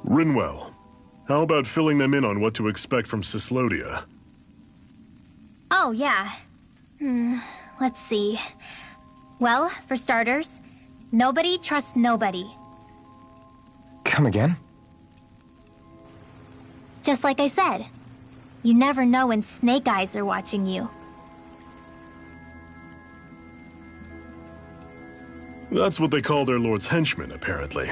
Rinwell, how about filling them in on what to expect from Cyslodia? Oh, yeah. Let's see. Well, for starters, nobody trusts nobody. Come again? Just like I said, you never know when Snake Eyes are watching you. That's what they call their lord's henchmen, apparently.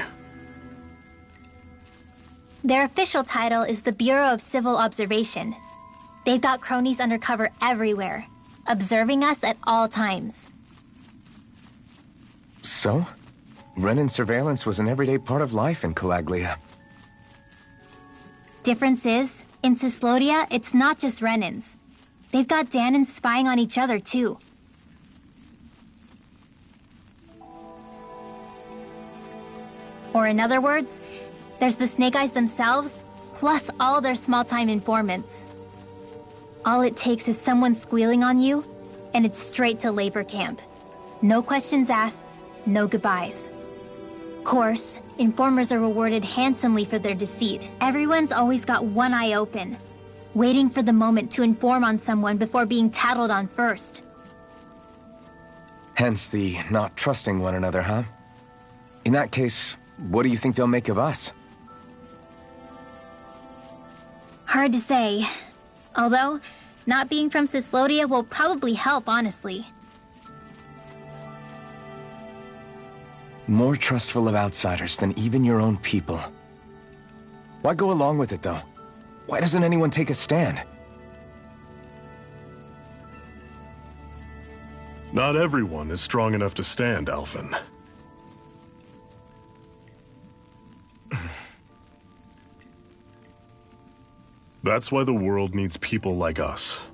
Their official title is the Bureau of Civil Observation. They've got cronies undercover everywhere, observing us at all times. So? Renin surveillance was an everyday part of life in Calaglia. Difference is, in Cyslodia, it's not just Renins. They've got Danans spying on each other, too. Or in other words, there's the Snake Eyes themselves, plus all their small-time informants. All it takes is someone squealing on you, and it's straight to labor camp. No questions asked, no goodbyes. Of course, informers are rewarded handsomely for their deceit. Everyone's always got one eye open, waiting for the moment to inform on someone before being tattled on first. Hence the not trusting one another, huh? In that case, what do you think they'll make of us? Hard to say. Although, not being from Cyslodia will probably help, honestly. More trustful of outsiders than even your own people. Why go along with it, though? Why doesn't anyone take a stand? Not everyone is strong enough to stand, Alphen. That's why the world needs people like us.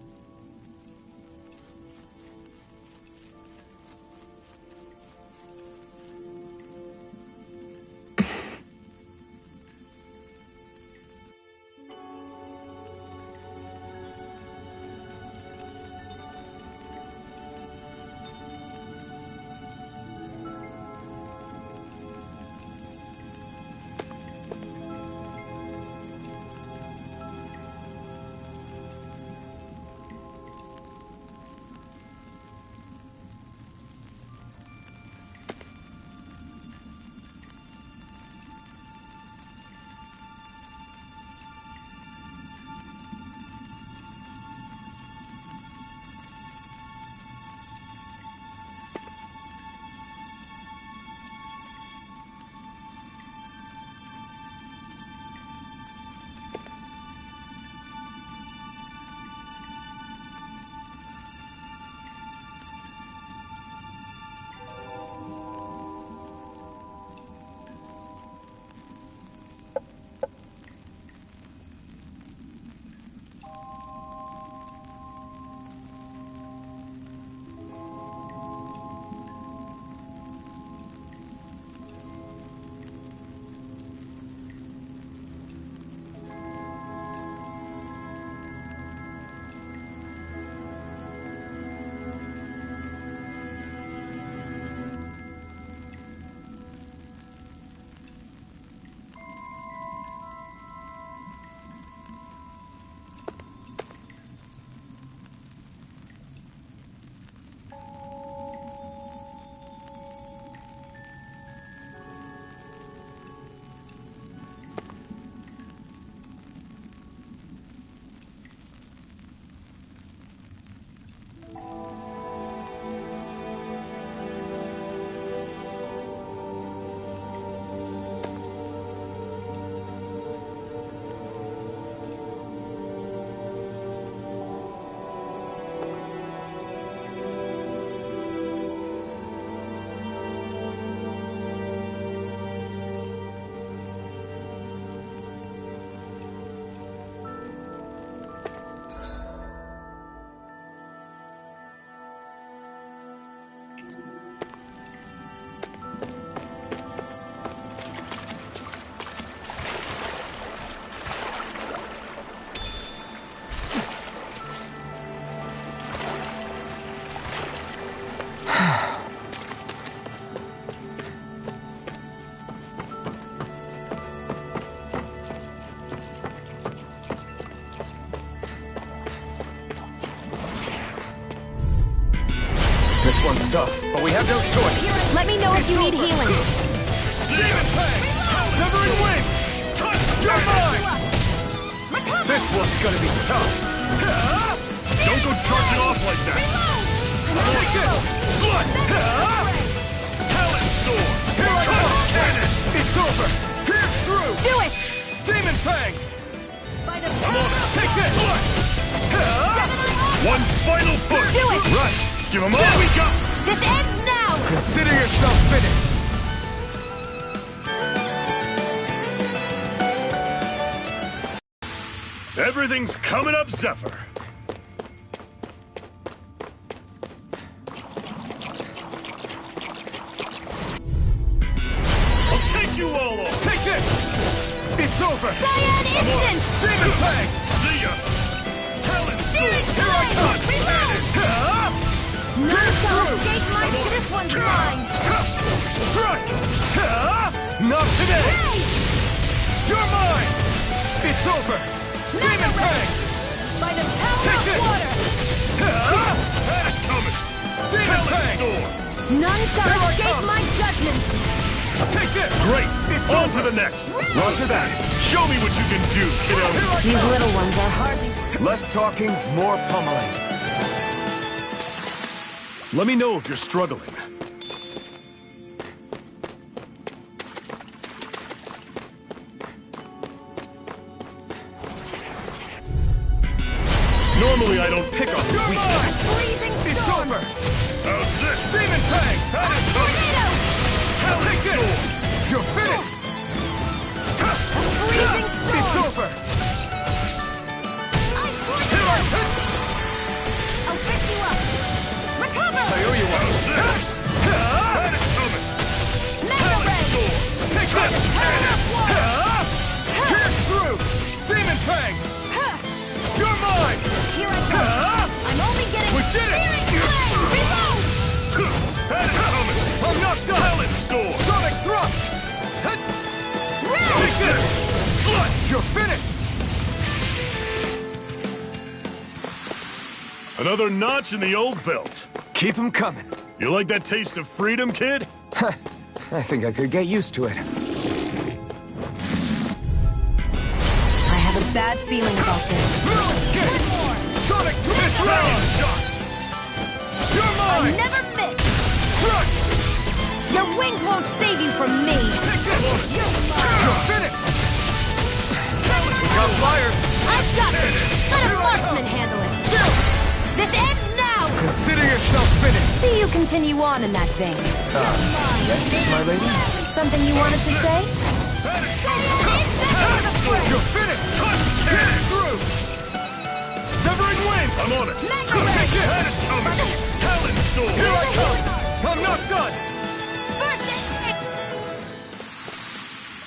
tough, but we have no choice. Let me know if you need healing. Demon Fang! Severing Wing! You're mine! This one's gonna be tough. Don't go charging off like that! Take it! Slut! Talent Sword! Touch Cannon! It's over. Pierce through. Do it! Demon Fang. I'm on it! Take this! Slut! One final push! Do it! Right. Give him all we got! This ends now! Consider yourself finished. Everything's coming up, Zephyr! I'll take you all on! Take this. It's over. Cyan Instant! Demon Fang. See ya! Talent Demon Sword! Here I come! Reload! None shall escape my... This one's mine! Strike. Not today. Hey! You're mine. It's over. Demon Fang. By the power Take of it! water! Had it coming! Demon Talent Fang. Sword! None shall Here I escape come. my judgment! Take this. Great! It's On over. to the next! Roger that. Show me what you can do, kiddo! These little ones are hardly... Less talking, more pummeling. Let me know if you're struggling. Normally I don't pick on You're weak. mine. Freezing It's storm! over. How's this? Demon Fang. Tornado! Take this. You're finished. Freezing storm! It's over. Here I come! I'll pick you up! Recover! I owe you one. Had it coming! Mega Ray! Take By the this. power of water! Pierce through. Demon Fang. You're mine. Here I come! I'm only getting... We did it! Searing flame! Reload! Had it coming! I'm not done. Talent Sword! Sonic thrust. Take this. Slut! You're finished. Another notch in the old belt. Keep them coming. You like that taste of freedom, kid? I think I could get used to it. I have a bad feeling about this. Escape. Sonic round shot. You're I mine. never miss! Crush. Your wings won't save you from me! Take this. You're finished. We got flyers. I've got it! Let a marksman handle it! This ends now! Consider yourself finished. See you continue on in that vein. Yes, my lady. Something you wanted to say? You're finished. Pierce through. Severing Wing. I'm on it! Mega Ray! Take it! Had it coming! Talent Sword! Here I come. I'm not done. First aid!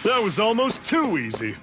That was almost too easy.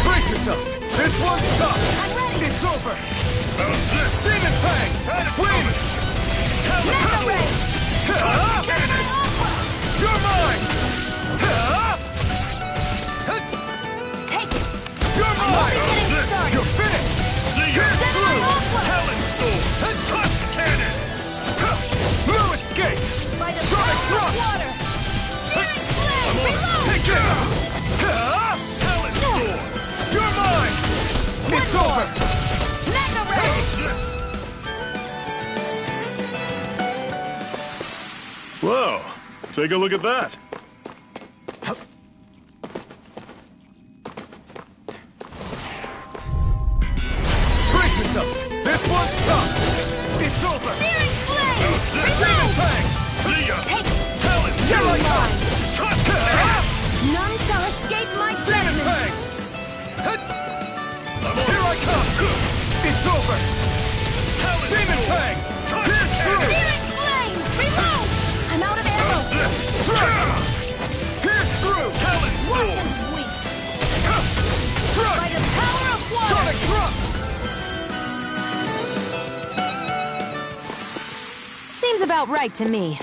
Brace yourselves. This one's tough. I'm ready! It's over. How's this? Demon Fang. Had it Win. coming! Talent Mega Sword! Ray! Touch Cannon! You're mine. Take it! You're mine. Getting this? started! You're finished. See ya! Through. Talent Sword! Touch Cannon! No escape. By the Sonic power of thrust. water! Searing flame! I'm on it. Reload! Take it. Talent Sword! You're mine. It's over. Mega Ray! Whoa, take a look at that. Brace yourselves. This one's tough. It's over. Searing flame! Demon Reload! Fang. See ya! Take it! Talent You're Sword! mine! Touch Cannon! None shall escape my Demon judgment! Fang. I'm on Here I come. It's over. Talent Demon Sword! about right to me.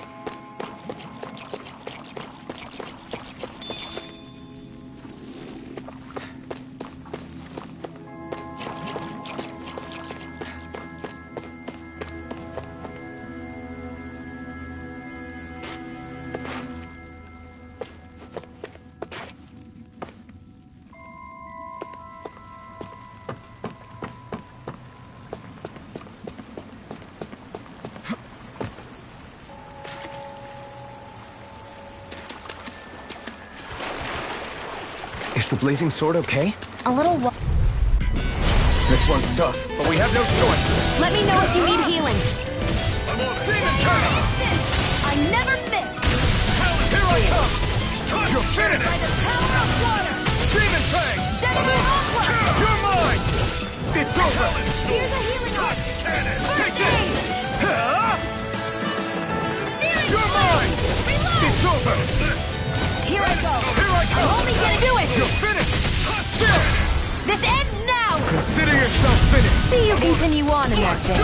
Is the blazing sword okay? A little This one's tough, but we have no choice. Let me know if you need healing. I'm on it. I never miss! Here I come! You're finished! By the power of water! Demon Fang! General Aqua! You're mine! It's over! Here's a healing Touch cannon! Take aid! this! Huh? Searing You're blade! mine! Reload! It's over! Here I go! Here I come! I'm only getting Do it! You're finished! Still! This ends now! Consider yourself finished! See you continue on in that vein.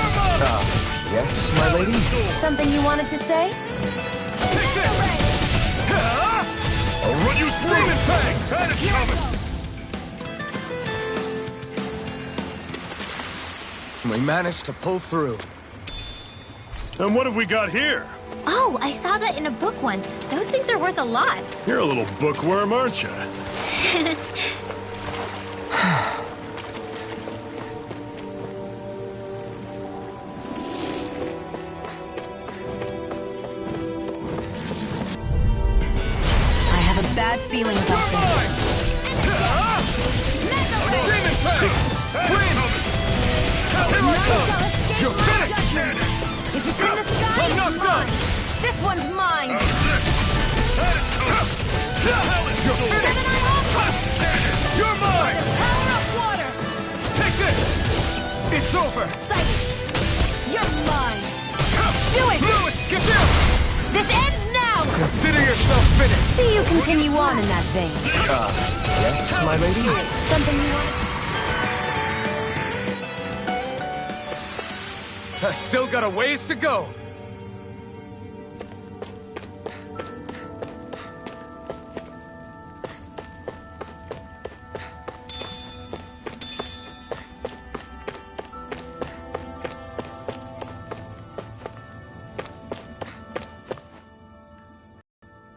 Yes, my lady? Something you wanted to say? Take this! Huh? I'll run you through! Demon Fang! And it's coming! We managed to pull through. And what have we got here? Oh, I saw that in a book once. Those things are worth a lot. You're a little bookworm, aren't you? I have a bad feeling about this. Demon Fang! Win! Here I come! You're finished! If it's in the sky, I'm not it's done! mine! This one's mine! You're finished! Gemini Aqua! You're mine! The power of water! Take this! It's over! Sight! You're mine! Do it! Lewis, get down! This ends now! Consider yourself finished! See you continue on in that vein. Yes, my lady? Something you wanted I've still got a ways to go.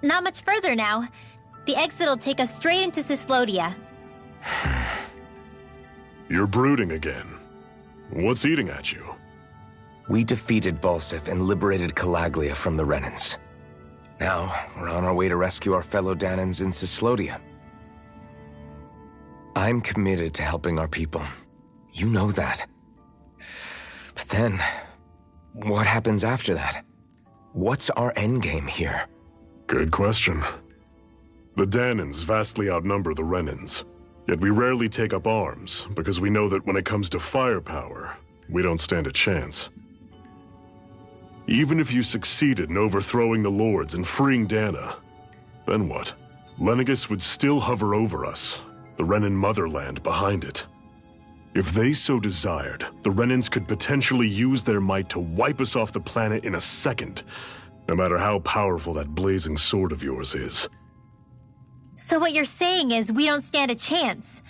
Not much further now. The exit'll take us straight into Cyslodia. You're brooding again. What's eating at you? We defeated Balsif and liberated Calaglia from the Renans. Now, we're on our way to rescue our fellow Danans in Cyslodia. I'm committed to helping our people. You know that. But then, what happens after that? What's our endgame here? Good question. The Danans vastly outnumber the Renans, yet we rarely take up arms because we know that when it comes to firepower, we don't stand a chance. Even if you succeeded in overthrowing the Lords and freeing Dana, then what? Lenegis would still hover over us, the Renan motherland behind it. If they so desired, the Renans could potentially use their might to wipe us off the planet in a second, no matter how powerful that blazing sword of yours is. So what you're saying is we don't stand a chance.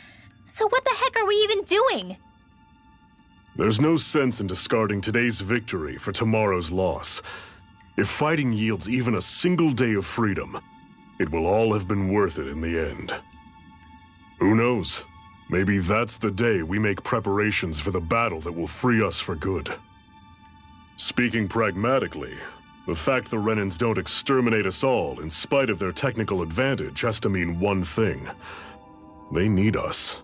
So what the heck are we even doing? There's no sense in discarding today's victory for tomorrow's loss. If fighting yields even a single day of freedom, it will all have been worth it in the end. Who knows? Maybe that's the day we make preparations for the battle that will free us for good. Speaking pragmatically, the fact the Renans don't exterminate us all in spite of their technical advantage has to mean one thing. They need us.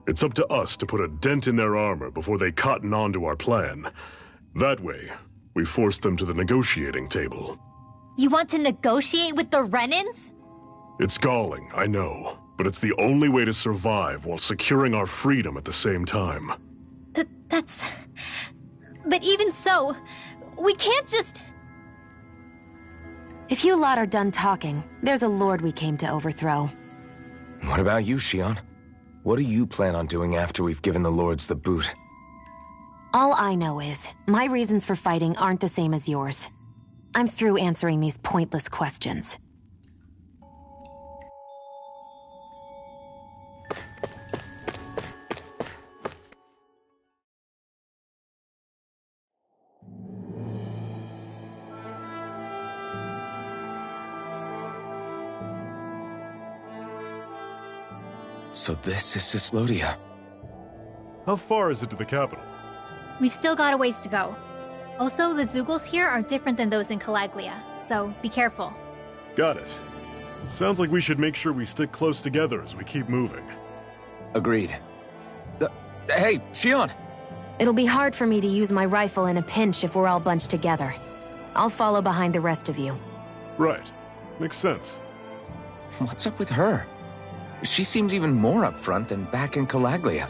It's up to us to put a dent in their armor before they cotton on to our plan. That way, we force them to the negotiating table. You want to negotiate with the Renans? It's galling, I know, but it's the only way to survive while securing our freedom at the same time. That's... But even so, we can't just... If you lot are done talking, there's a lord we came to overthrow. What about you, Shion? What do you plan on doing after we've given the lords the boot? All I know is, my reasons for fighting aren't the same as yours. I'm through answering these pointless questions. So this is Cislodia. How far is it to the capital? We've still got a ways to go. Also, the Zeugles here are different than those in Calaglia, so be careful. Got it. Sounds like we should make sure we stick close together as we keep moving. Agreed. Hey, Shion! It'll be hard for me to use my rifle in a pinch if we're all bunched together. I'll follow behind the rest of you. Right. Makes sense. What's up with her? She seems even more upfront than back in Calaglia.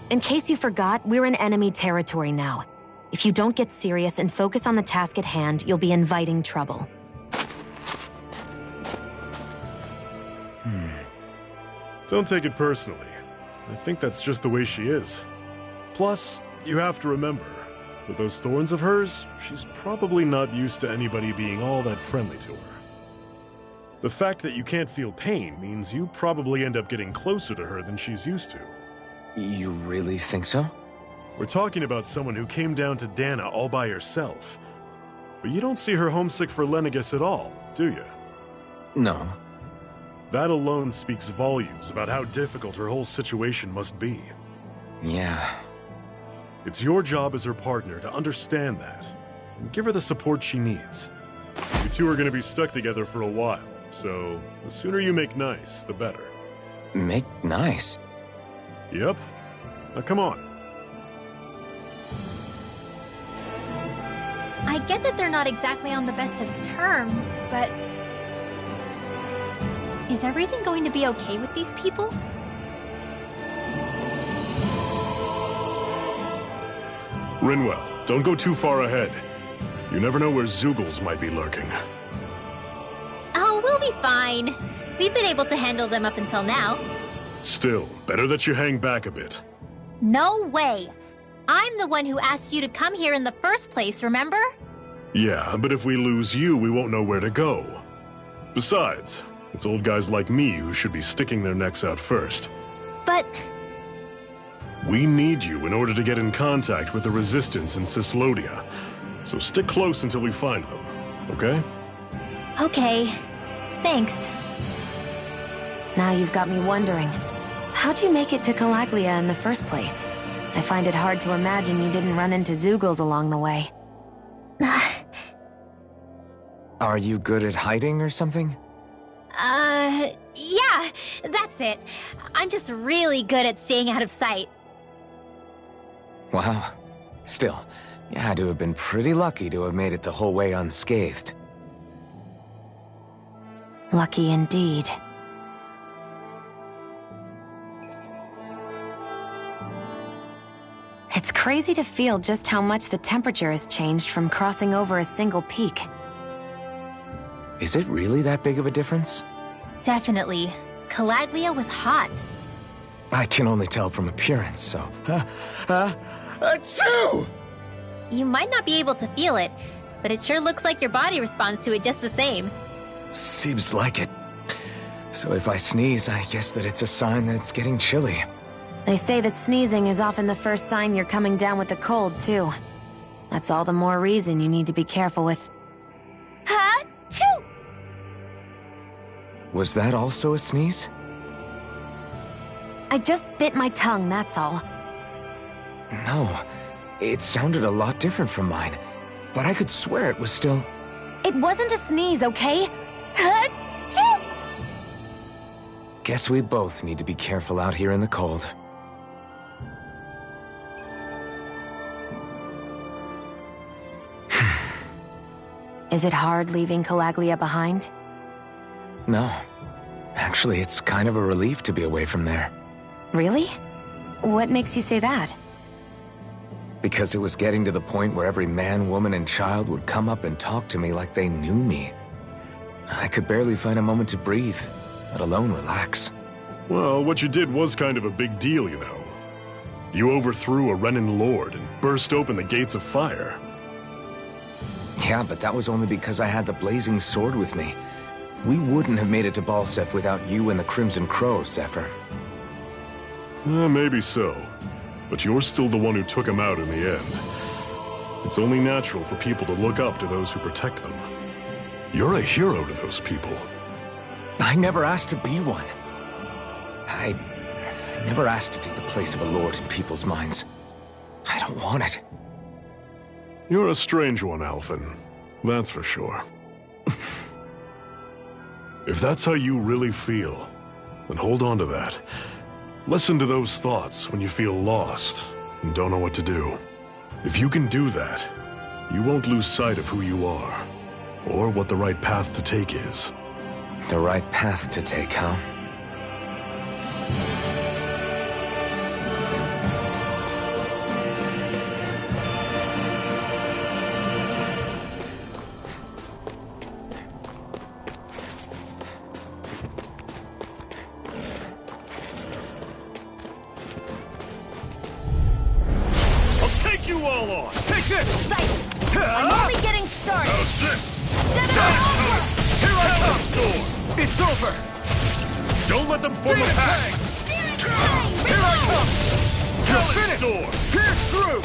In case you forgot, we're in enemy territory now. If you don't get serious and focus on the task at hand, you'll be inviting trouble. Don't take it personally. I think that's just the way she is. Plus, you have to remember, with those thorns of hers, she's probably not used to anybody being all that friendly to her. The fact that you can't feel pain means you probably end up getting closer to her than she's used to. You really think so? We're talking about someone who came down to Dana all by herself. But you don't see her homesick for Lenegis at all, do you? No. That alone speaks volumes about how difficult her whole situation must be. Yeah. It's your job as her partner to understand that, and give her the support she needs. You two are going to be stuck together for a while, so the sooner you make nice, the better. Make nice? Yep. Now come on. I get that they're not exactly on the best of terms, but... is everything going to be okay with these people? Rinwell, don't go too far ahead. You never know where Zeugles might be lurking. Oh, we'll be fine. We've been able to handle them up until now. Still, better that you hang back a bit. No way! I'm the one who asked you to come here in the first place, remember? Yeah, but if we lose you, we won't know where to go. Besides, it's old guys like me who should be sticking their necks out first. But... we need you in order to get in contact with the Resistance in Cislodia. So stick close until we find them, okay? okay. Thanks. Now you've got me wondering. How'd you make it to Calaglia in the first place? I find it hard to imagine you didn't run into Zeugles along the way. Are you good at hiding or something? Yeah, that's it. I'm just really good at staying out of sight. Wow. Still, you had to have been pretty lucky to have made it the whole way unscathed. Lucky indeed. It's crazy to feel just how much the temperature has changed from crossing over a single peak. Is it really that big of a difference? Definitely. Calaglia was hot. I can only tell from appearance, so... Achoo! You might not be able to feel it, but it sure looks like your body responds to it just the same. Seems like it. So if I sneeze, I guess that it's a sign that it's getting chilly. They say that sneezing is often the first sign you're coming down with the cold, too. That's all the more reason you need to be careful with... Ha-choo! Was that also a sneeze? I just bit my tongue, that's all. No, it sounded a lot different from mine, but I could swear it was still... It wasn't a sneeze, okay? Ha-choo! Guess we both need to be careful out here in the cold. Is it hard leaving Calaglia behind? No. Actually, it's kind of a relief to be away from there. Really? What makes you say that? Because it was getting to the point where every man, woman, and child would come up and talk to me like they knew me. I could barely find a moment to breathe, let alone relax. Well, what you did was kind of a big deal, you know. You overthrew a Renin lord and burst open the gates of fire. Yeah, but that was only because I had the blazing sword with me. We wouldn't have made it to Balsef without you and the Crimson Crow, Zephyr. Maybe so. But you're still the one who took him out in the end. It's only natural for people to look up to those who protect them. You're a hero to those people. I never asked to be one. I never asked to take the place of a lord in people's minds. I don't want it. You're a strange one, Alphen. That's for sure. If that's how you really feel, then hold on to that. Listen to those thoughts when you feel lost and don't know what to do. If you can do that, you won't lose sight of who you are, or what the right path to take is. The right path to take, huh? I'm only getting started. Here I come! It's over! Don't let them form a pack! Here I come! You're finished! Pierce through!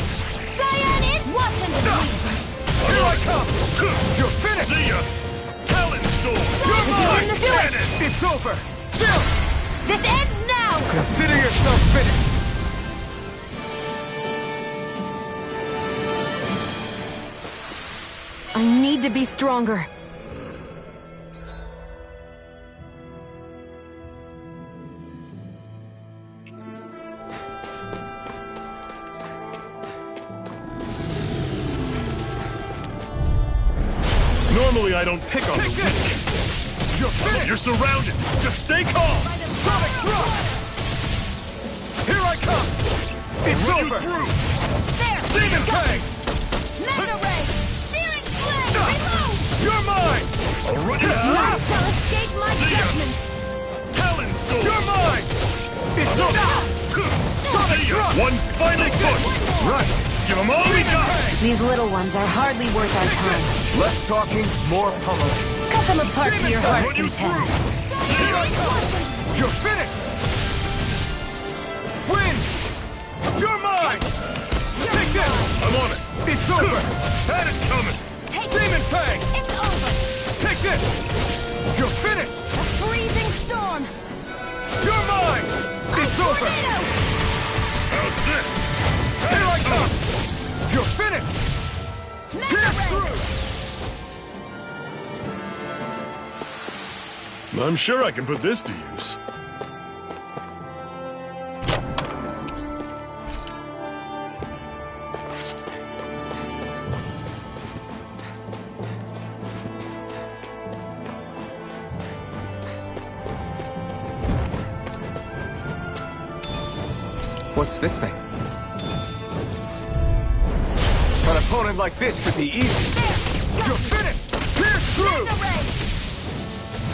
Cyan is watching me. Here I come! You're finished! See ya! Talon Storm! You're mine! Do it. It's over! Chill. This ends now. Consider yourself finished! I need to be stronger. Normally I don't pick on the weak. You're finished! You're surrounded! Just stay calm! Sonic thrust! Here I come! It's over! There. Demon Fang! Meta ray. Searing flame. Reload. You're mine! I'll run you through! None shall escape my judgment. Talon Storm! You're mine! It's over! Sonic thrust! One final push! Right! Give them all we got! These little ones are hardly worth our time. Less talking, more pummeling. Cut them apart to your heart's Run you content. Here I come! You're finished! Win! You're mine! Take this! I'm on it! It's over! Had it coming! Take Demon Fang! It's over. Take this! You're finished! A freezing storm. You're mine! It's over! Tornado. How's this? Here I come! You're finished! Pierce through! I'm sure I can put this to use. What's this thing? An opponent like this should be easy. You're finished! Pierce through! Meta ray.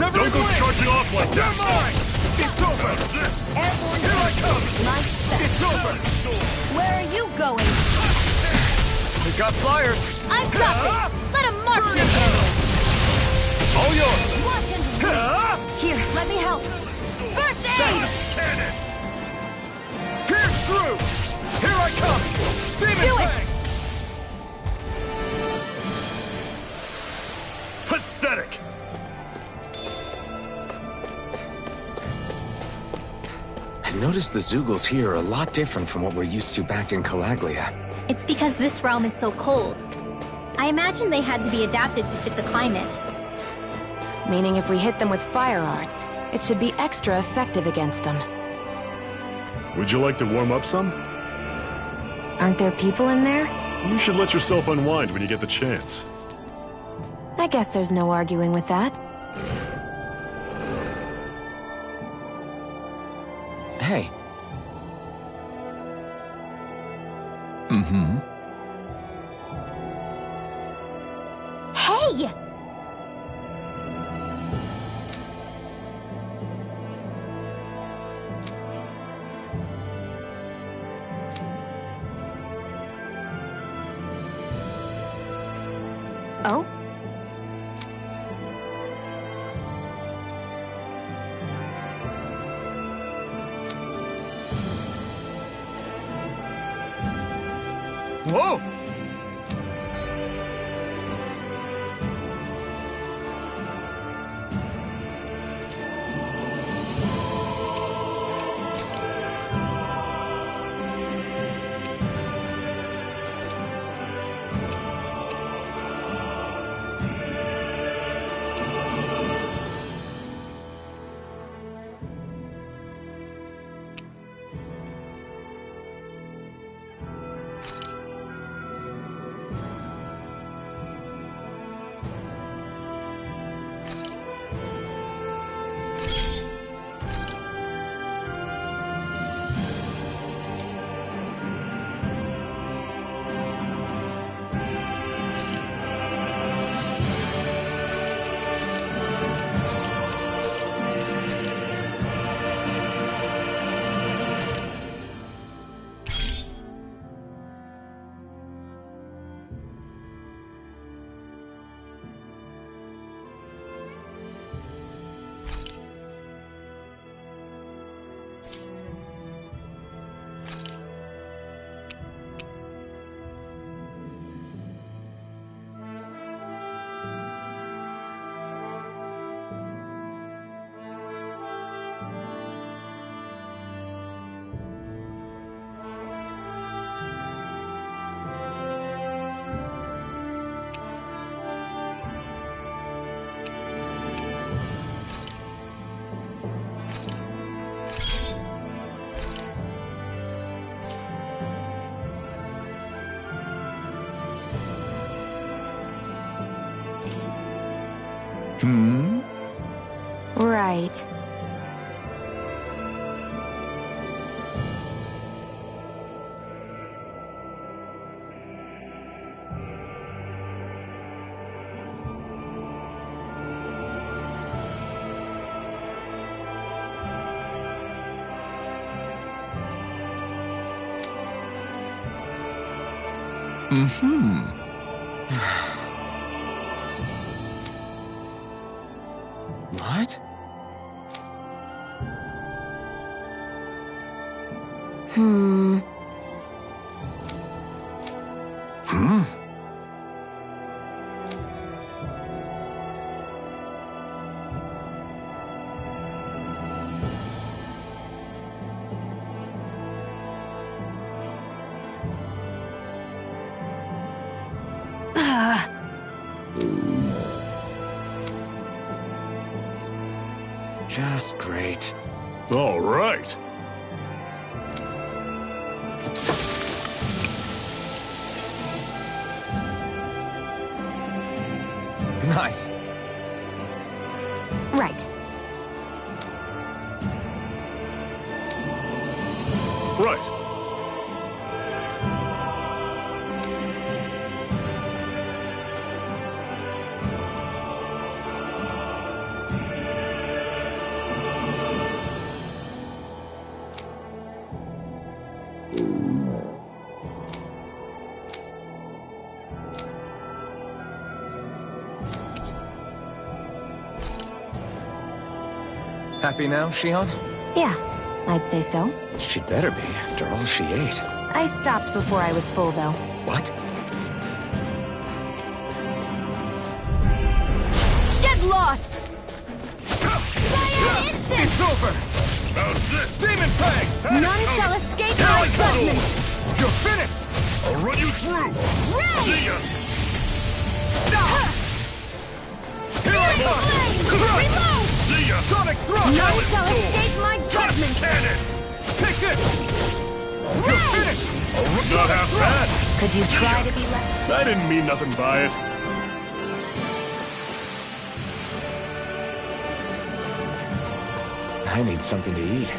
Don't go charging off like that! You're mine! It's over! Airborne. Here I come! My step. It's over! Where are you going? We got flyers! I've got this. Let him mark Burn me. it! All yours! Watch and wait. Here, let me help. First aid. Cannon! Pierce through! Here I come! Demon Do it! Fang! Pathetic! I noticed the Zeugles here are a lot different from what we're used to back in Calaglia. It's because this realm is so cold. I imagine they had to be adapted to fit the climate. Meaning if we hit them with fire arts, it should be extra effective against them. Would you like to warm up some? Aren't there people in there? You should let yourself unwind when you get the chance. I guess there's no arguing with that. Hey. Mm-hmm. Hey! Oh? Whoa! Right. What? Hmm. Just great. All right. Nice. Right. Right. Happy now, Shion? Yeah, I'd say so. She better be, after all she ate. I stopped before I was full, though. What? Get lost! Fire instant! It's over! How's this? Demon Fang! None shall escape my judgment! You're finished! I'll run you through. See ya. Reload! See ya. Sonic Thrust! None shall escape my judgment! Cannon. Take this! You're finished! Not half bad. Could you try to be less? I didn't mean nothing by it. I need something to eat.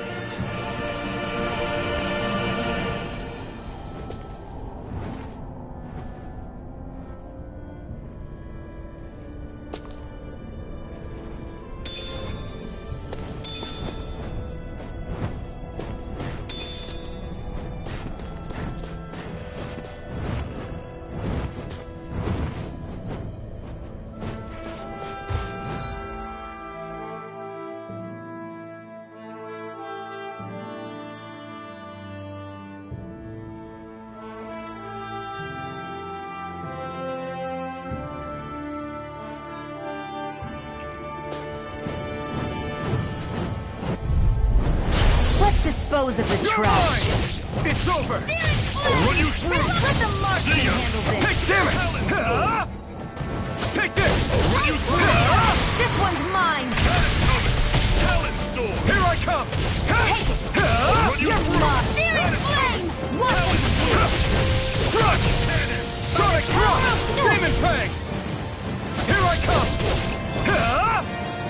dispose of the trash. It's over! I'll run you through! Let the Martian See ya! handle this. Take damn it! Take this! I'll run you through! This one's mine. Talon Storm! Here I come! Take it. I'll run you You're through! lost. Searing flame. Talon Storm! Struck! Sonic Thrust! Demon Fang! Here I come!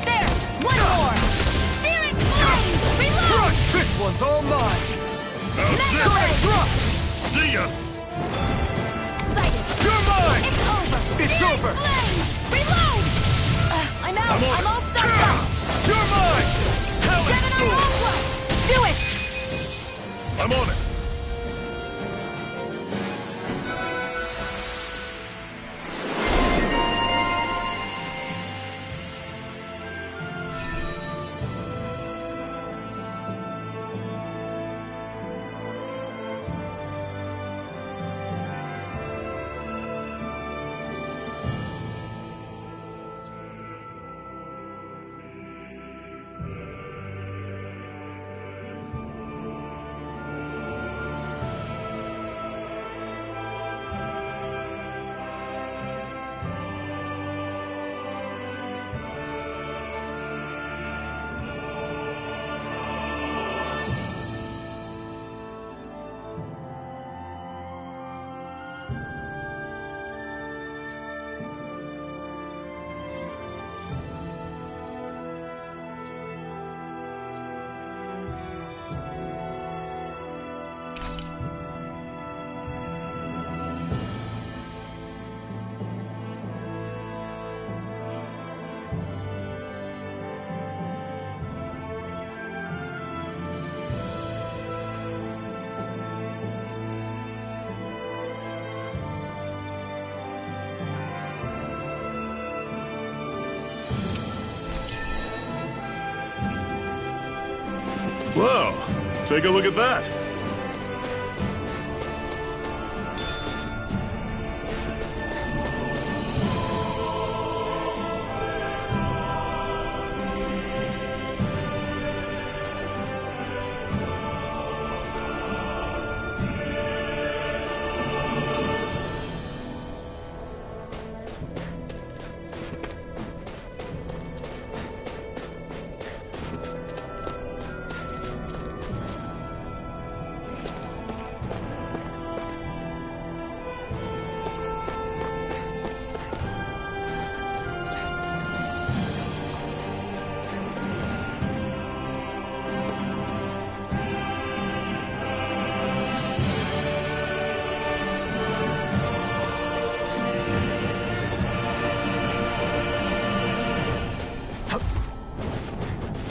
There. One more. Searing flame. Reload. Struck! This one's all mine! Mega ray. Thrust! See ya! Sighted. You're mine! It's over. It's Searing over! flame. Reload. I'm out. I'm on I'm it. all stuck up. You're mine! Talon Gemini Storm! Rocklow. Do it. I'm on it! Whoa! Take a look at that!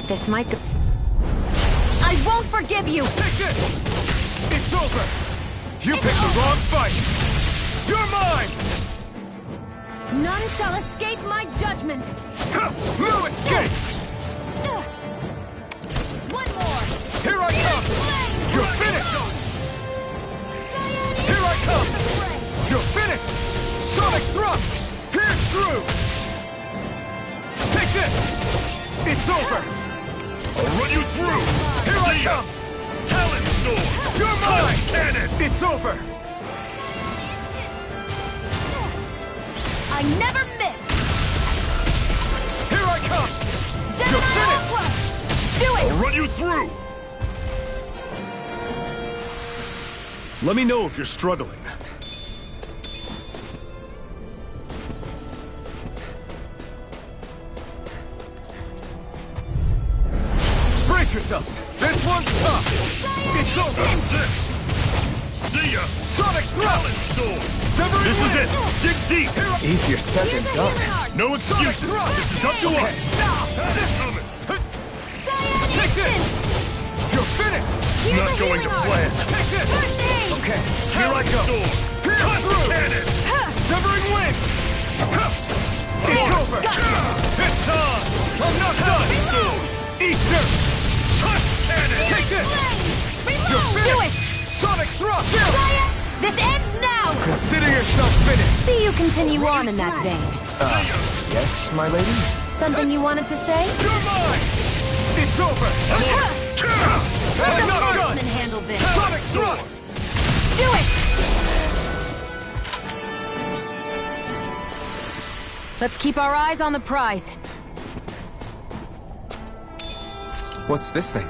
This might go. I won't forgive you. Take this! It's over! You picked the wrong fight! You're mine! None shall escape my judgment. No escape! One more. Here I come! You're finished! Here I come! You're finished! Sonic Thrust! Pierce through! Take this! It's over! I'll run you through! Here I come! Talon Storm! You're mine! Cannon! It's over! I never miss. Here I come! You're finished! Do it. I'll run you through! Let me know if you're struggling. Brace yourselves! This one's tough! It's over! See ya! Sonic Talon Storm! This is it! Dig deep! Easier said than done. No excuses! This is up to us! Take this! You're finished! It's not going to plan! Take this! Okay, here I go! Pierce through! Cannon! Severing wing! It's over! It's on! I'm not done! Eat this! Take this! You're finished! Do it! Sonic Thrust! This ends now. Consider yourself finished! See you continue on in that vein. Yes, my lady? Something you wanted to say? You're mine! It's over! I'm not done! this! Sonic thrust! Do it! Let's keep our eyes on the prize. What's this thing?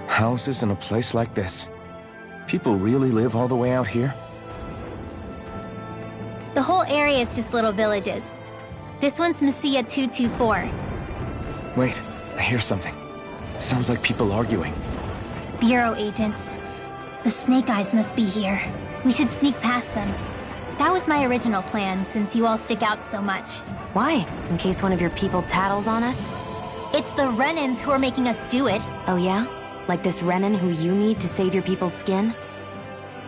Houses in a place like this. People really live all the way out here? The whole area is just little villages. This one's Messiah 224. Wait, I hear something. Sounds like people arguing. Bureau agents. The Snake Eyes must be here. We should sneak past them. That was my original plan, since you all stick out so much. Why? In case one of your people tattles on us? It's the Renans who are making us do it. Oh yeah? Like this Renan who you need to save your people's skin?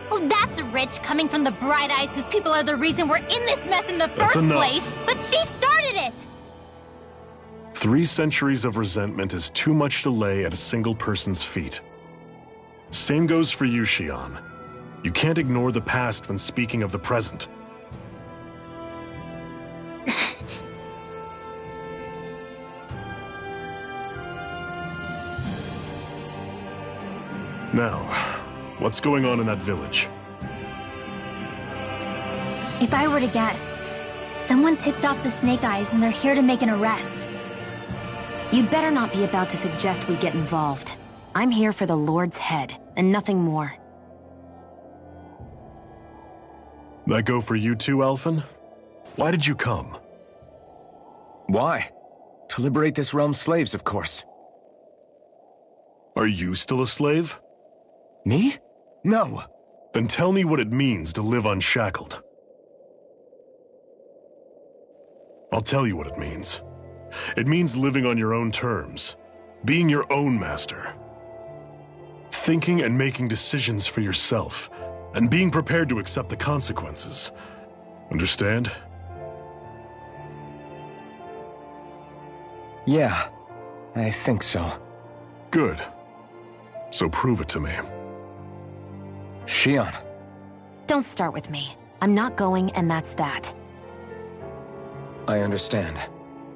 Oh, that's rich, coming from the Bright Eyes whose people are the reason we're in this mess in the That's first enough. place! But she started it! 3 centuries of resentment is too much to lay at a single person's feet. Same goes for you, Xion. You can't ignore the past when speaking of the present. Now, what's going on in that village? If I were to guess, someone tipped off the Snake Eyes and they're here to make an arrest. You'd better not be about to suggest we get involved. I'm here for the Lord's head, and nothing more. That go for you too, Alphen? Why did you come? Why? To liberate this realm's slaves, of course. Are you still a slave? Me? No. Then tell me what it means to live unshackled. I'll tell you what it means. It means living on your own terms, being your own master, thinking and making decisions for yourself, and being prepared to accept the consequences. Understand? Yeah, I think so. Good. So prove it to me. Xion. Don't start with me. I'm not going, and that's that. I understand.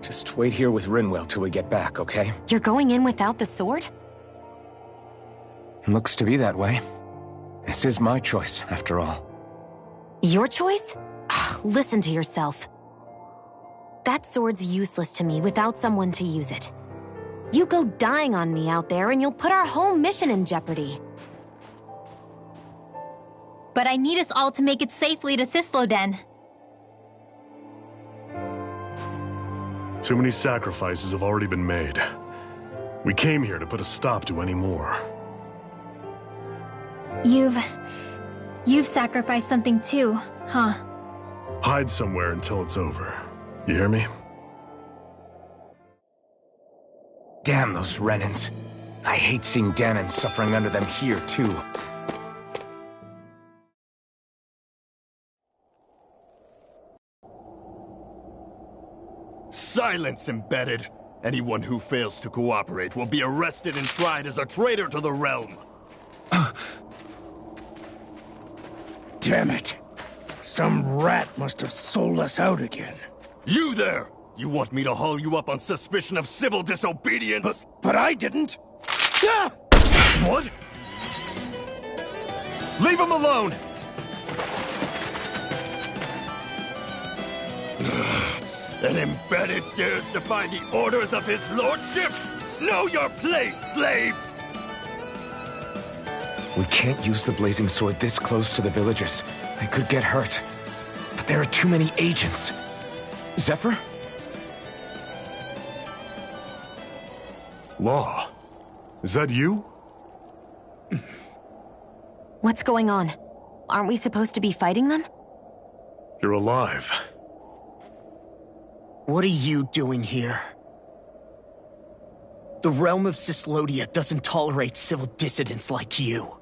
Just wait here with Rinwell till we get back, okay? You're going in without the sword? Looks to be that way. This is my choice, after all. Your choice? Listen to yourself. That sword's useless to me without someone to use it. You go dying on me out there and you'll put our whole mission in jeopardy. But I need us all to make it safely to Sisloden. Too many sacrifices have already been made. We came here to put a stop to any more. You've sacrificed something too, huh? Hide somewhere until it's over. You hear me? Damn those Renans. I hate seeing Danon suffering under them here, too. Silence, Embedded! Anyone who fails to cooperate will be arrested and tried as a traitor to the realm. Damn it! Some rat must have sold us out again. You there! You want me to haul you up on suspicion of civil disobedience? But I didn't! Ah! What? Leave him alone! An embedded dares defy the orders of his lordship? Know your place, slave! We can't use the blazing sword this close to the villagers. They could get hurt. But there are too many agents. Zephyr? Law, is that you? What's going on? Aren't we supposed to be fighting them? You're alive. What are you doing here? The realm of Cyslodia doesn't tolerate civil dissidents like you.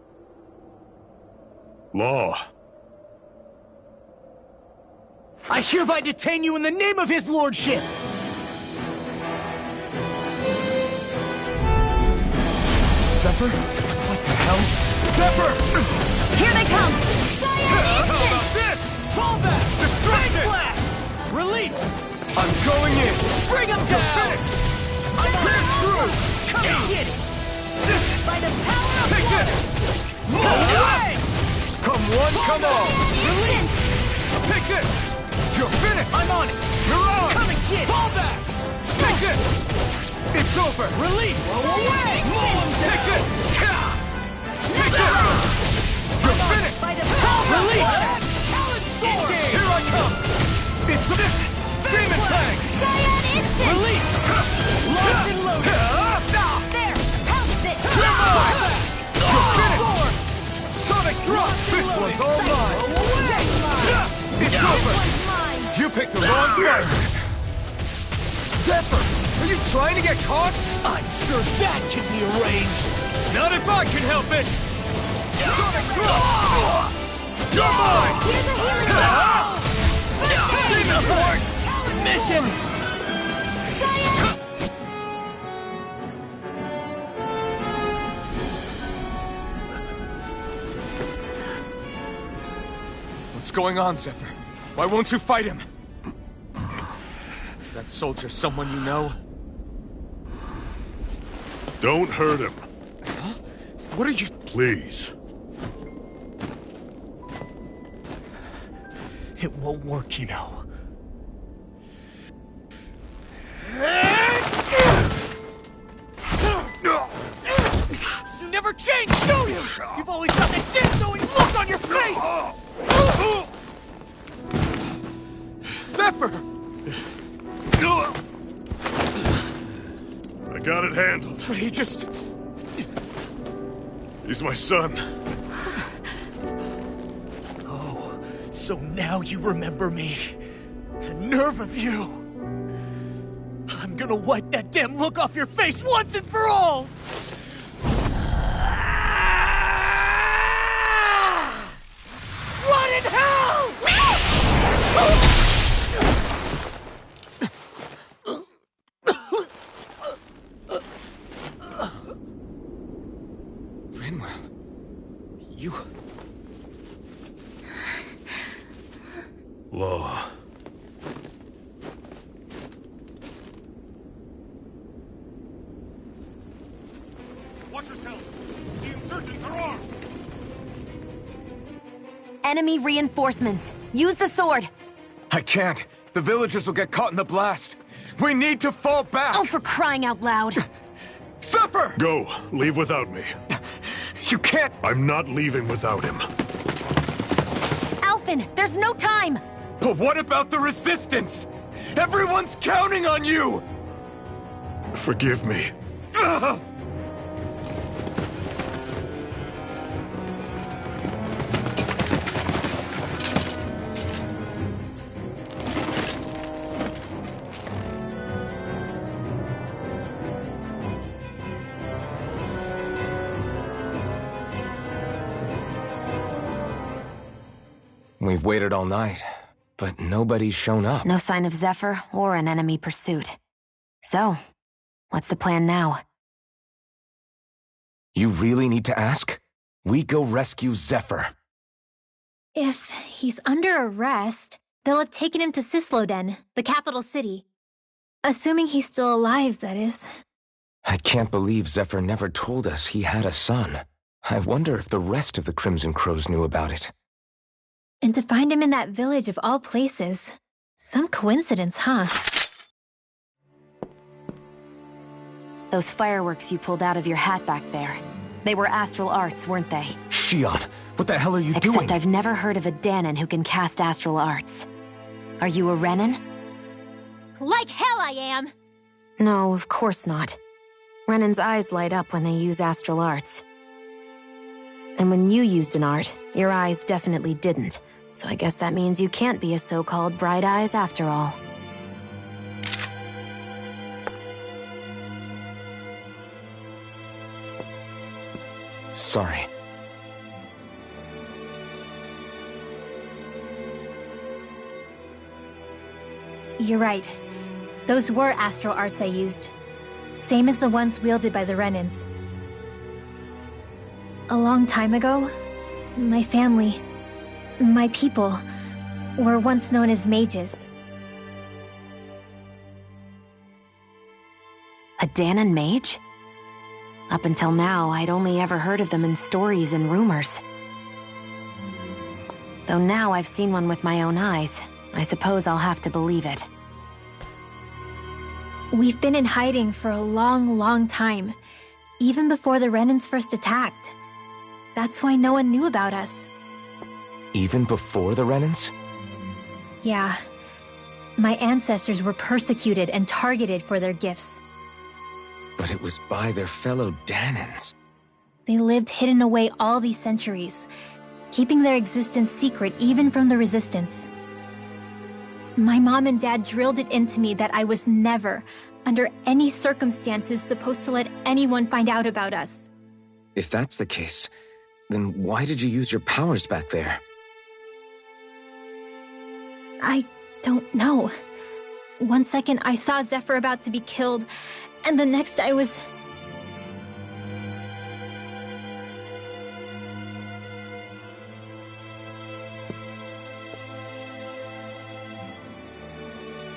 Law. I hereby detain you in the name of his lordship! Zephyr? What the hell? Zephyr! Here they come! How about this? Fall back! Destruction! Blast! Release! I'm going in! Bring him down! Pierce through! Come and get it! By the power of Take water! this! Move away! Come one, come all! Release! Take this! You're finished! I'm on it! You're on! Come and get it! Fall back! Take this! It's over! Release! Away! Take this! Take this! You're finished! By the power of Release! water! Talon sword! Here I come! It's this! Demon Fang! Cyan instant! Release! Locked and loaded! There! Pounce it! You're mine! You're finished! Sonic thrust! This one's all mine! It's over! You picked the wrong fight! Zephyr! Are you trying to get caught? I'm sure that can be arranged! Not if I can help it! Sonic thrust! You're mine! Here's a healing Demon Horde! Mission! What's going on, Zephyr? Why won't you fight him? Is that soldier someone you know? Don't hurt him. Huh? What are you... Please. It won't work, you know. You never change, do you? You've always got that dead-knowing look on your face! Zephyr! I got it handled. But he just... He's my son. Oh, so now you remember me. The nerve of you! I'm gonna wipe that damn look off your face once and for all! Run in hell! Rinwell... You... Law. Watch yourselves! The insurgents are armed! Enemy reinforcements. Use the sword. I can't. The villagers will get caught in the blast. We need to fall back! Oh, for crying out loud. Zephyr! Go. Leave without me. You can't... I'm not leaving without him. Alphen, there's no time. But what about the resistance? Everyone's counting on you! Forgive me. Ugh! We've waited all night, but nobody's shown up. No sign of Zephyr or an enemy pursuit. So, what's the plan now? You really need to ask? We go rescue Zephyr. If he's under arrest, they'll have taken him to Cisloden, the capital city. Assuming he's still alive, that is. I can't believe Zephyr never told us he had a son. I wonder if the rest of the Crimson Crows knew about it. And to find him in that village of all places. Some coincidence, huh? Those fireworks you pulled out of your hat back there. They were astral arts, weren't they? Shion, what the hell are you doing? Except I've never heard of a Danon who can cast astral arts. Are you a Renan? Like hell I am! No, of course not. Renan's eyes light up when they use astral arts. And when you used an art, your eyes definitely didn't. So I guess that means you can't be a so-called bright eyes after all. Sorry. You're right. Those were astral arts I used. Same as the ones wielded by the Renans. A long time ago, my family, my people, were once known as mages. A Danon mage? Up until now, I'd only ever heard of them in stories and rumors. Though now I've seen one with my own eyes, I suppose I'll have to believe it. We've been in hiding for a long, long time, even before the Renans first attacked. That's why no one knew about us. Even before the Renans? Yeah. My ancestors were persecuted and targeted for their gifts. But it was by their fellow Danons. They lived hidden away all these centuries, keeping their existence secret even from the Resistance. My mom and dad drilled it into me that I was never, under any circumstances, supposed to let anyone find out about us. If that's the case, then why did you use your powers back there? I don't know. One second I saw Zephyr about to be killed, and the next I was...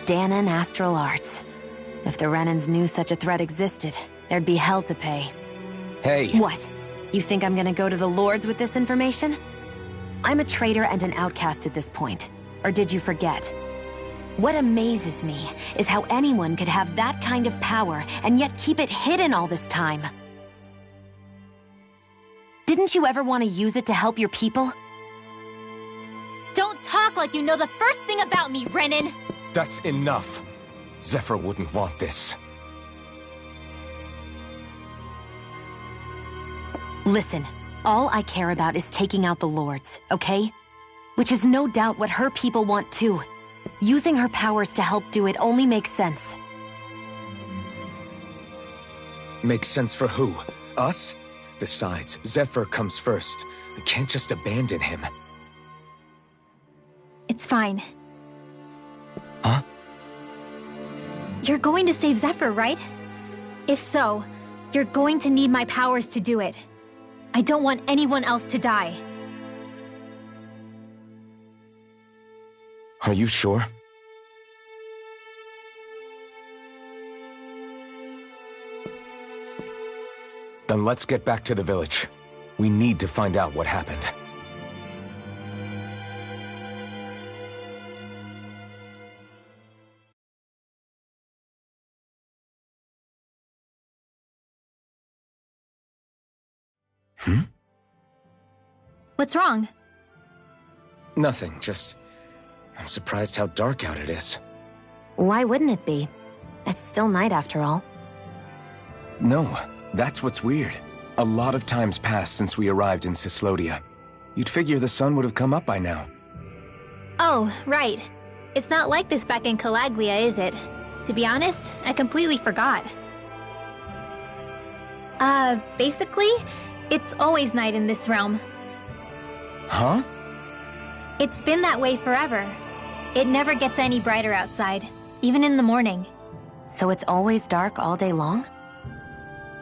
Danon astral arts. If the Renans knew such a threat existed, there'd be hell to pay. Hey! What? You think I'm gonna go to the Lords with this information? I'm a traitor and an outcast at this point. Or did you forget? What amazes me is how anyone could have that kind of power and yet keep it hidden all this time. Didn't you ever want to use it to help your people? Don't talk like you know the first thing about me, Renan! That's enough. Zephyr wouldn't want this. Listen, all I care about is taking out the Lords, okay? Which is no doubt what her people want too. Using her powers to help do it only makes sense. Makes sense for who? Us? Besides, Zephyr comes first. We can't just abandon him. It's fine. Huh? You're going to save Zephyr, right? If so, you're going to need my powers to do it. I don't want anyone else to die. Are you sure? Then let's get back to the village. We need to find out what happened. What's wrong? Nothing, just... I'm surprised how dark out it is. Why wouldn't it be? It's still night after all. No, that's what's weird. A lot of time's passed since we arrived in Cislodia. You'd figure the sun would have come up by now. Oh, right. It's not like this back in Calaglia, is it? To be honest, I completely forgot. Basically, it's always night in this realm. Huh? It's been that way forever. It never gets any brighter outside, even in the morning. So it's always dark all day long?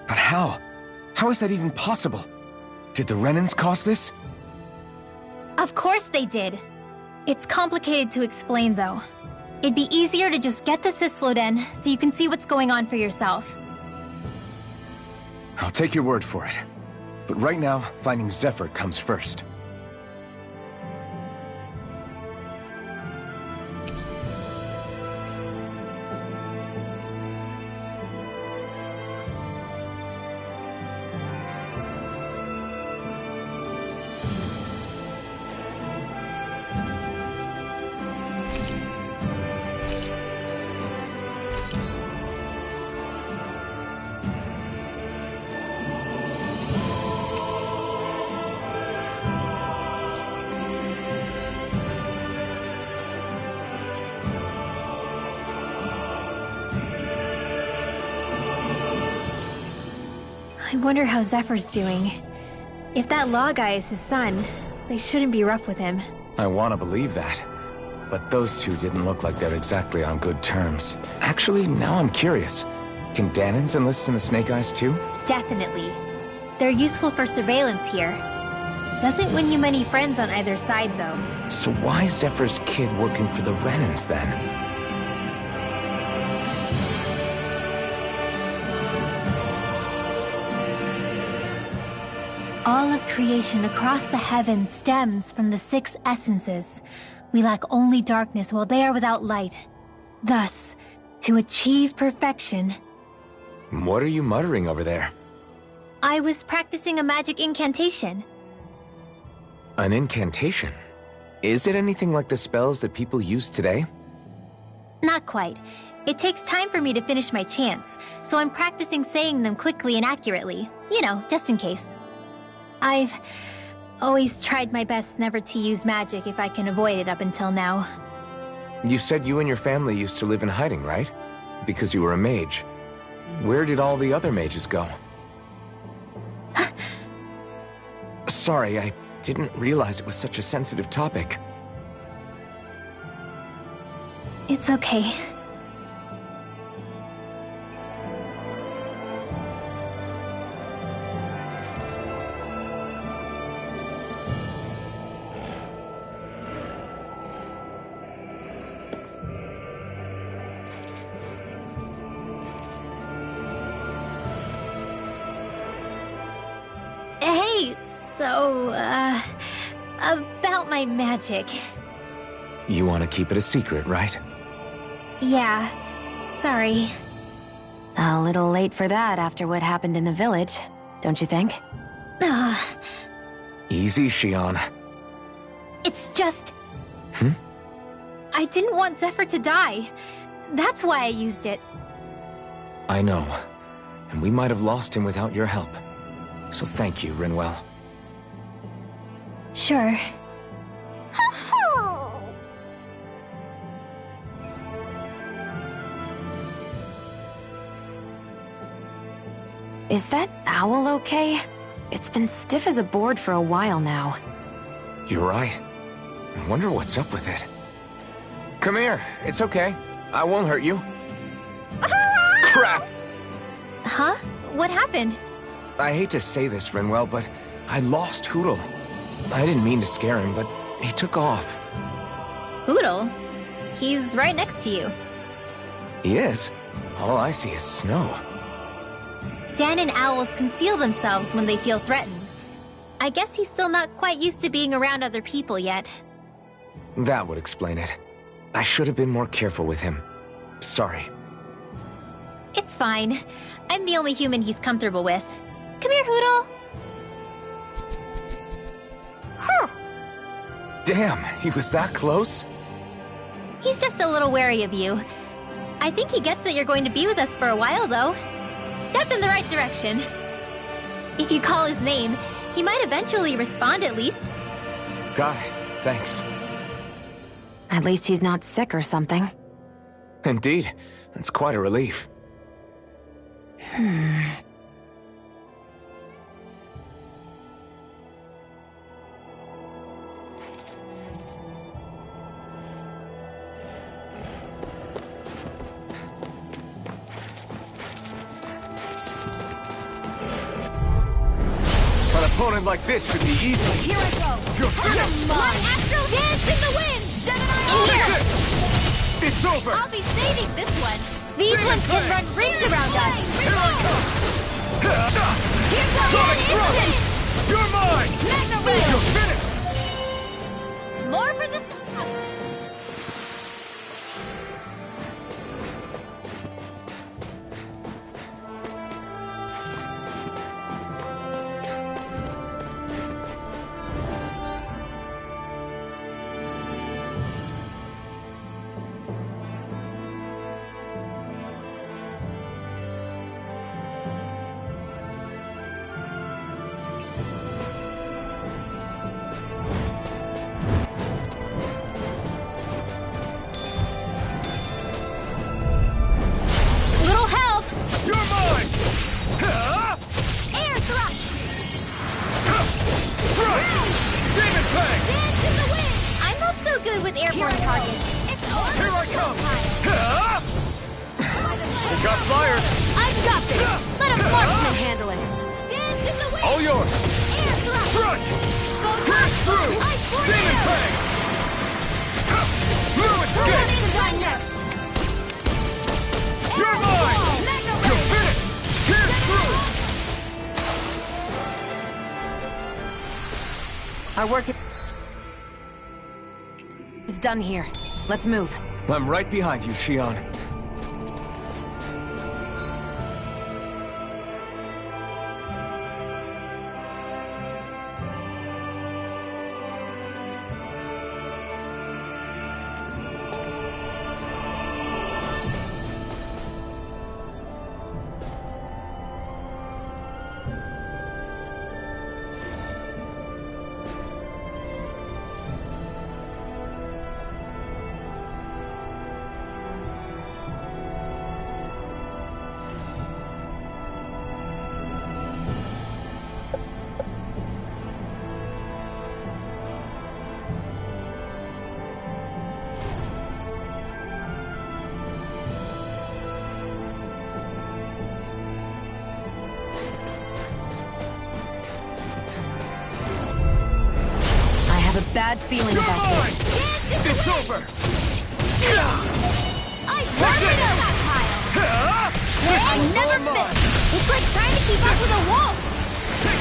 But how? How is that even possible? Did the Renans cause this? Of course they did. It's complicated to explain, though. It'd be easier to just get to Sisloden so you can see what's going on for yourself. I'll take your word for it. But right now, finding Zephyr comes first. I wonder how Zephyr's doing. If that law guy is his son, they shouldn't be rough with him. I want to believe that. But those two didn't look like they're exactly on good terms. Actually, now I'm curious. Can Danans enlist in the Snake Eyes too? Definitely. They're useful for surveillance here. Doesn't win you many friends on either side, though. So why is Zephyr's kid working for the Renans then? All of creation across the heavens stems from the 6 essences. We lack only darkness while they are without light. Thus, to achieve perfection... What are you muttering over there? I was practicing a magic incantation. An incantation? Is it anything like the spells that people use today? Not quite. It takes time for me to finish my chants, so I'm practicing saying them quickly and accurately. You know, just in case. I've always tried my best never to use magic if I can avoid it up until now. You said you and your family used to live in hiding, right? Because you were a mage. Where did all the other mages go? Sorry, I didn't realize it was such a sensitive topic. It's okay. About my magic. You want to keep it a secret, right? Yeah. Sorry. A little late for that after what happened in the village, don't you think? Easy, Shion. It's just... Hmm? I didn't want Zephyr to die. That's why I used it. I know. And we might have lost him without your help. So thank you, Rinwell. Sure. Is that owl okay? It's been stiff as a board for a while now. You're right. I wonder what's up with it. Come here. It's okay. I won't hurt you. Crap! Huh? What happened? I hate to say this, Rinwell, but I lost Hootle. I didn't mean to scare him, but he took off. Hootle? He's right next to you. He is? All I see is snow. Dan and owls conceal themselves when they feel threatened. I guess he's still not quite used to being around other people yet. That would explain it. I should have been more careful with him. Sorry. It's fine. I'm the only human he's comfortable with. Come here, Hootle! Damn, he was that close? He's just a little wary of you. I think he gets that you're going to be with us for a while, though. Step in the right direction. If you call his name, he might eventually respond at least. Got it. Thanks. At least he's not sick or something. Indeed. That's quite a relief. An opponent like this should be easy. Here I go. You're Mine. It's over! I'll be saving this one. These ones can run rings around us. Here I come! Here goes Sonic that Thrust! instant. You're mine! Magna Ray. You're finished! More for the... Little help! You're mine! Air thrust. Strike! Demon Fang! Dance in the wind. I'm not so good with airborne targets. It's over. Here I come! You got flyers! I've got this! Let a marksman handle it! Dance in the wind. All yours! Air thrust. Strike! Go Crash through! Ice tornado. Demon Fang! No Who wants escape! to die next? You're mine! Magna You're Ray. finished! Pierce through! Our work is done here. Let's move. I'm right behind you, Shion. Bad feeling You're about mine! this. It's over! I started that pile. I never miss. It's like trying to keep up with a wolf.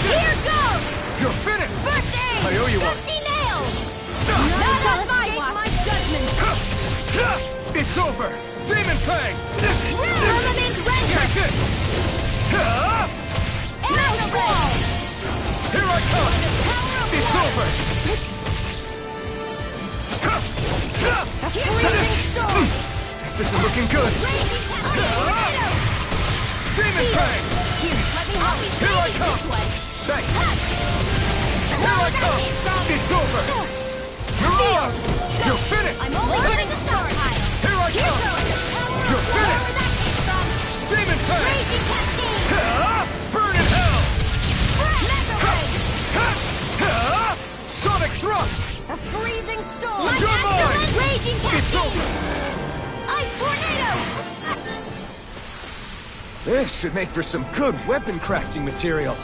Here goes. You're finished! First aid. I owe you one. 50 nails. Not on my watch. My judgment. It's over! Demon Fang! Firmament render. Take this! Magna Ray. Here I come! It's over! Freezing storm. This isn't looking good! Demon Fang! Here I come! Thanks! Here I come! It's over! Mirage! You're finished! I'm only getting the start. Here I come! You're finished! Demon Fang! Raging cascade. Burn in hell! Magna Ray. Sonic Thrust! A freezing storm. You're mine! Raging cascade. It's over! Ice tornado. This should make for some good weapon crafting material.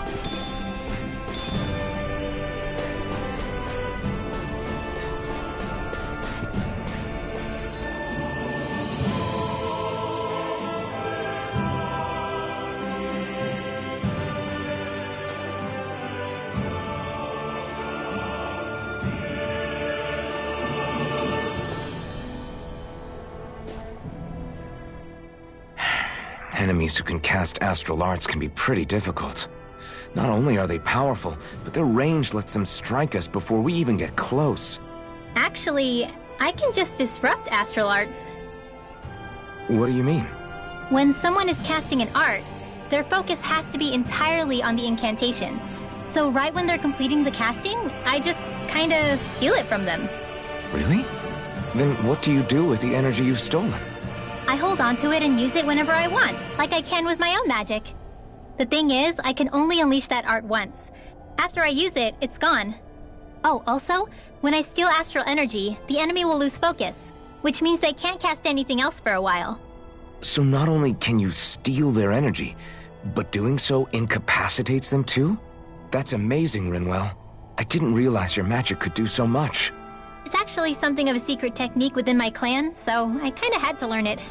Enemies who can cast astral arts can be pretty difficult. Not only are they powerful, but their range lets them strike us before we even get close. Actually, I can just disrupt astral arts. What do you mean? When someone is casting an art, their focus has to be entirely on the incantation. So right when they're completing the casting, I just kinda steal it from them. Really? Then what do you do with the energy you've stolen? I hold onto it and use it whenever I want, like I can with my own magic. The thing is, I can only unleash that art once. After I use it, it's gone. Oh, also, when I steal astral energy, the enemy will lose focus, which means they can't cast anything else for a while. So not only can you steal their energy, but doing so incapacitates them too? That's amazing, Rinwell. I didn't realize your magic could do so much. It's actually something of a secret technique within my clan, so I kinda had to learn it.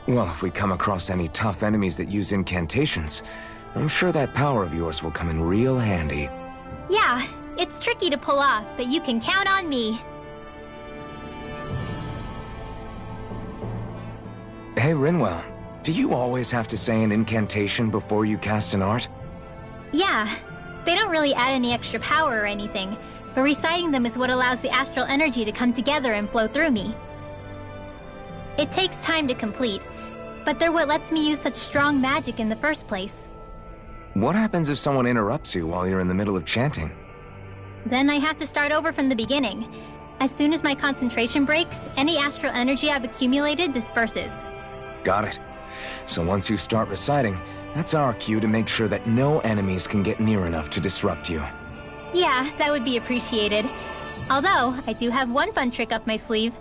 Well, if we come across any tough enemies that use incantations, I'm sure that power of yours will come in real handy. Yeah, it's tricky to pull off, but you can count on me. Hey, Rinwell, do you always have to say an incantation before you cast an art? Yeah, they don't really add any extra power or anything, but reciting them is what allows the astral energy to come together and flow through me. It takes time to complete, but they're what lets me use such strong magic in the first place. What happens if someone interrupts you while you're in the middle of chanting? Then I have to start over from the beginning. As soon as my concentration breaks, any astral energy I've accumulated disperses. Got it. So once you start reciting, that's our cue to make sure that no enemies can get near enough to disrupt you. Yeah, that would be appreciated. Although, I do have one fun trick up my sleeve.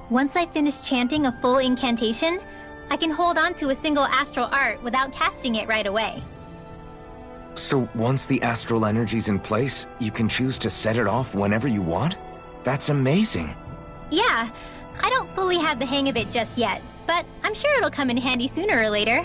Once I finish chanting a full incantation, I can hold on to a single astral art without casting it right away. So once the astral energy's in place, you can choose to set it off whenever you want? That's amazing. Yeah, I don't fully have the hang of it just yet, but I'm sure it'll come in handy sooner or later.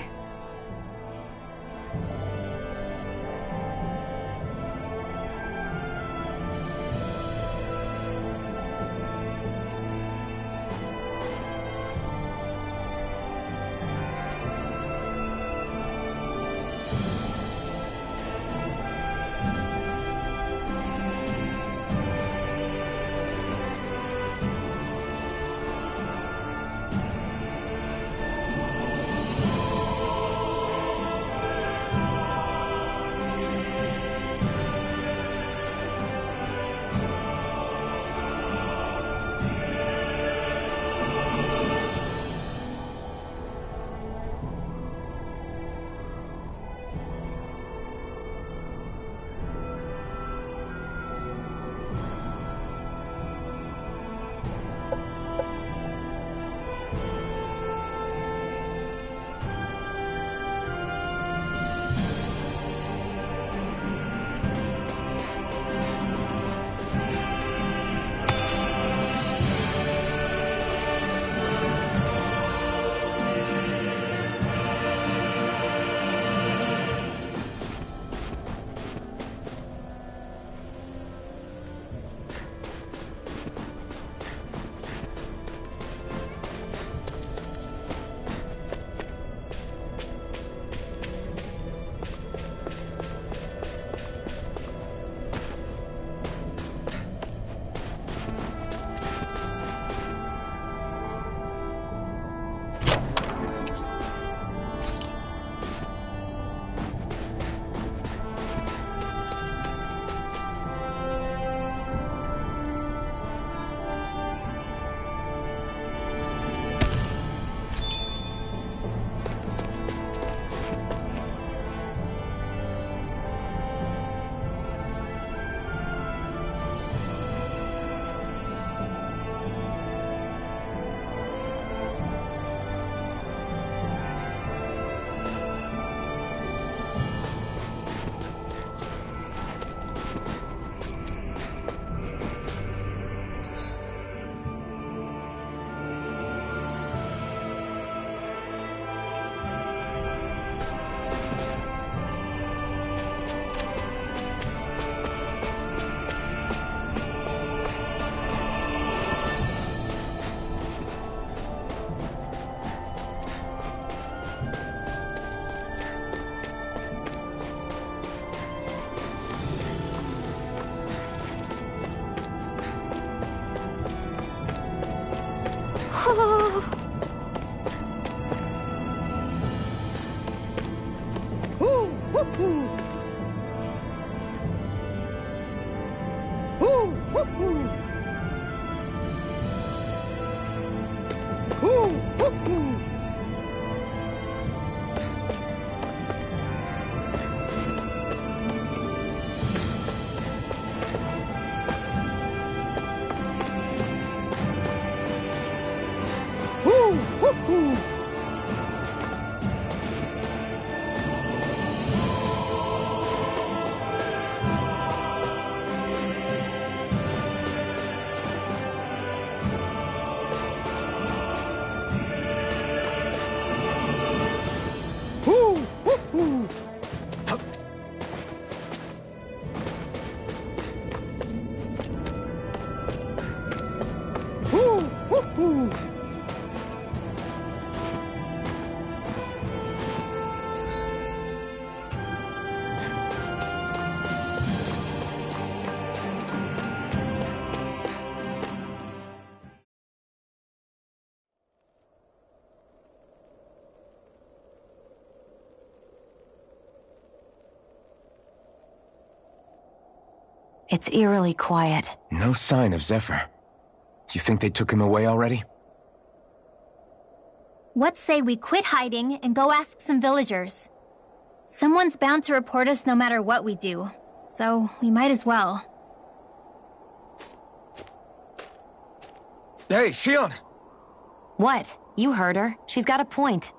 It's eerily quiet. No sign of Zephyr. You think they took him away already? What say we quit hiding and go ask some villagers? Someone's bound to report us no matter what we do, so we might as well. Hey, Shion! What? You heard her. She's got a point.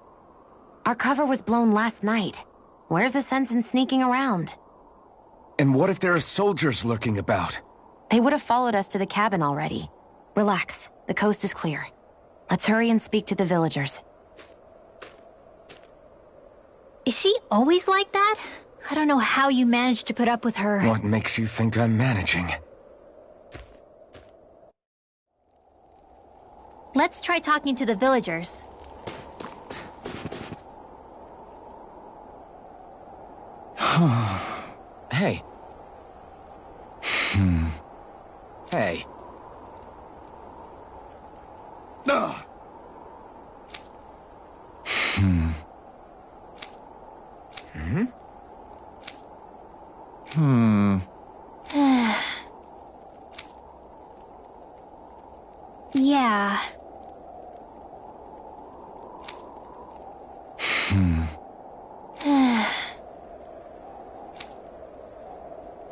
Our cover was blown last night. Where's the sense in sneaking around? And what if there are soldiers lurking about? They would have followed us to the cabin already. Relax. The coast is clear. Let's hurry and speak to the villagers. Is she always like that? I don't know how you managed to put up with her. What makes you think I'm managing? Let's try talking to the villagers. Hey. Hey. Ugh. Yeah.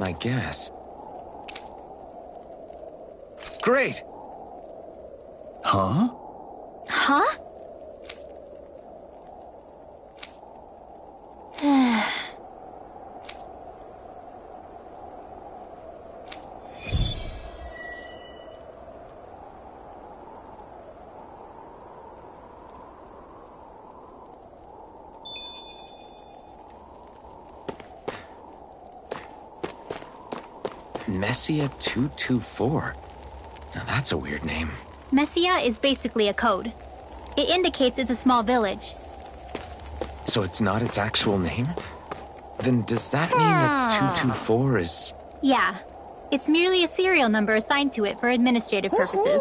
I guess. Great! Huh? Huh? Messia 224. Now that's a weird name. Messia is basically a code. It indicates it's a small village. So it's not its actual name? Then does that mean that 224 is... Yeah. It's merely a serial number assigned to it for administrative purposes.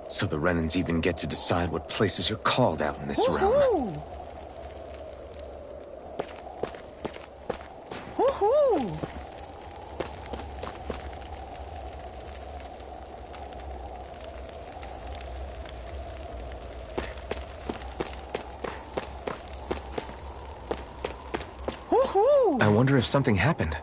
So the Renans even get to decide what places are called out in this realm. I wonder if something happened.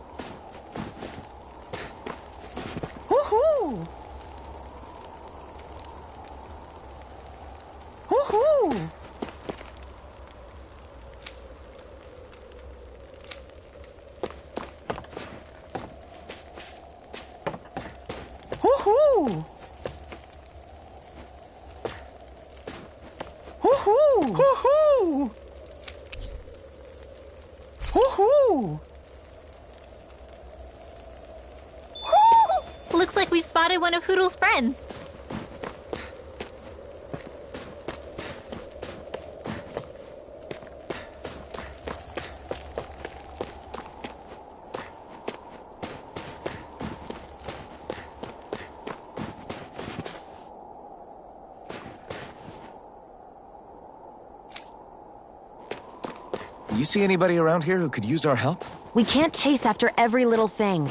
Looks like we've spotted one of Hoodle's friends. You see anybody around here who could use our help? We can't chase after every little thing.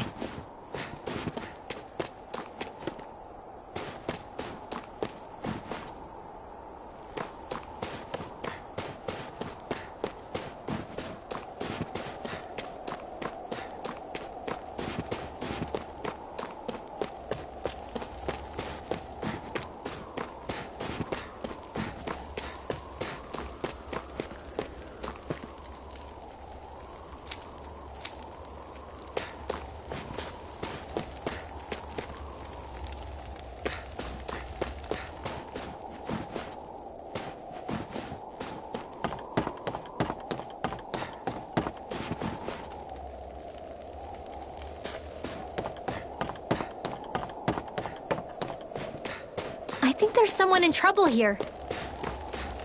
I think there's someone in trouble here.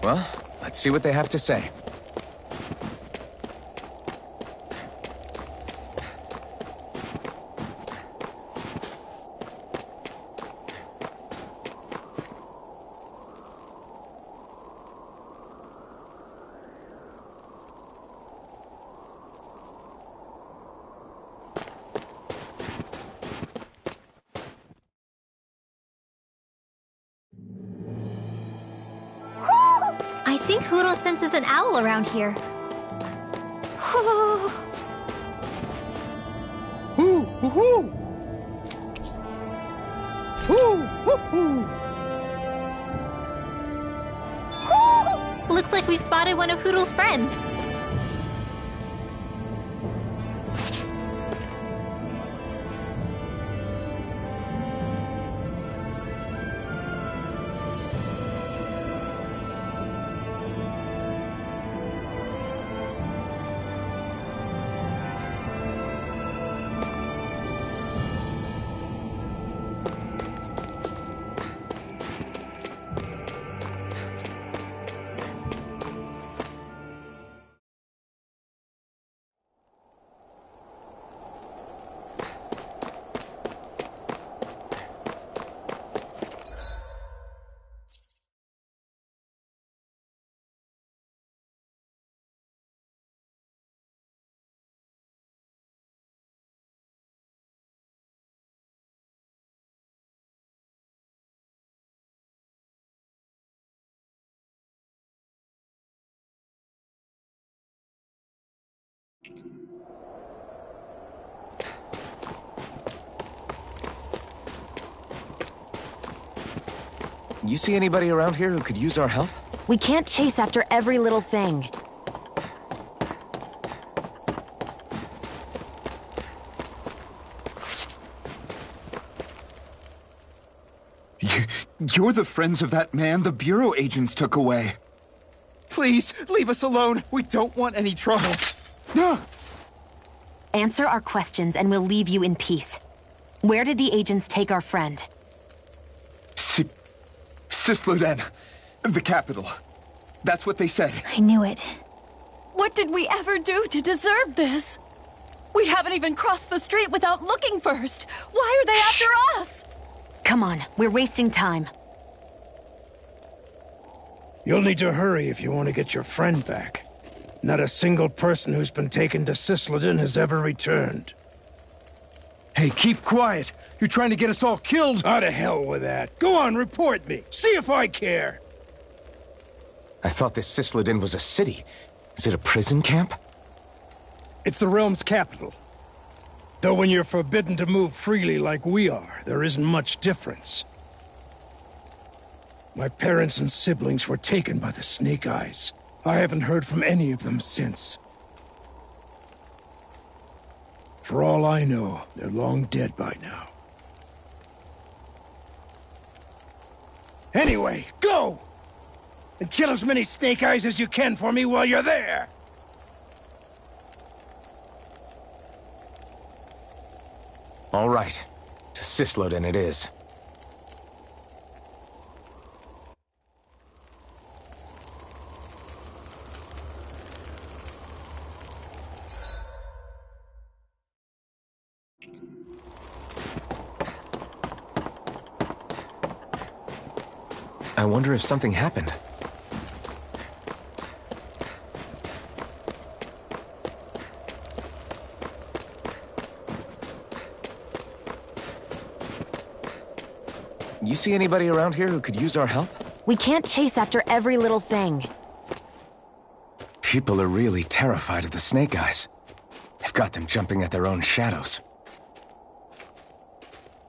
Well, let's see what they have to say. I think Huro senses an owl around here. Hoo, hoo, hoo! Hoo, hoo, hoo! Looks like we've spotted one of Hoodle's friends. You see anybody around here who could use our help? We can't chase after every little thing. You're the friends of that man the Bureau agents took away. Please, leave us alone. We don't want any trouble. Answer our questions and we'll leave you in peace. Where did the agents take our friend? Sisluden, the capital. That's what they said. I knew it. What did we ever do to deserve this? We haven't even crossed the street without looking first. Why are they after us? Come on, we're wasting time. You'll need to hurry if you want to get your friend back. Not a single person who's been taken to Sisleden has ever returned. Hey, keep quiet. You're trying to get us all killed? Out of hell with that. Go on, report me. See if I care. I thought this Sisleden was a city. Is it a prison camp? It's the realm's capital. Though when you're forbidden to move freely like we are, there isn't much difference. My parents and siblings were taken by the Snake Eyes. I haven't heard from any of them since. For all I know, they're long dead by now. Anyway, go! And kill as many Snake Eyes as you can for me while you're there! All right. To Sisleden it is. I wonder if something happened. You see anybody around here who could use our help? We can't chase after every little thing. People are really terrified of the Snake Eyes. They've got them jumping at their own shadows.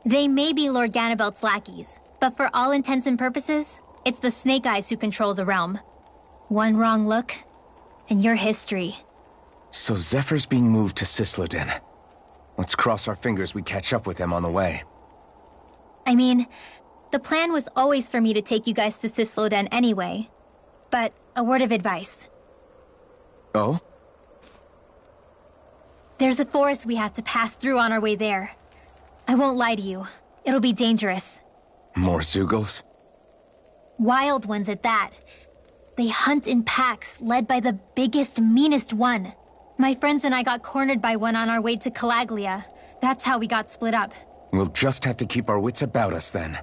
They may be Lord Ganabelt's lackeys, but for all intents and purposes, it's the Snake Eyes who control the realm. One wrong look, and your history. So Zephyr's being moved to Sisleden. Let's cross our fingers we catch up with him on the way. I mean, the plan was always for me to take you guys to Sisleden anyway. But a word of advice. Oh? There's a forest we have to pass through on our way there. I won't lie to you. It'll be dangerous. More Zeugles? Wild ones at that. They hunt in packs, led by the biggest, meanest one. My friends and I got cornered by one on our way to Calaglia. That's how we got split up. We'll just have to keep our wits about us then.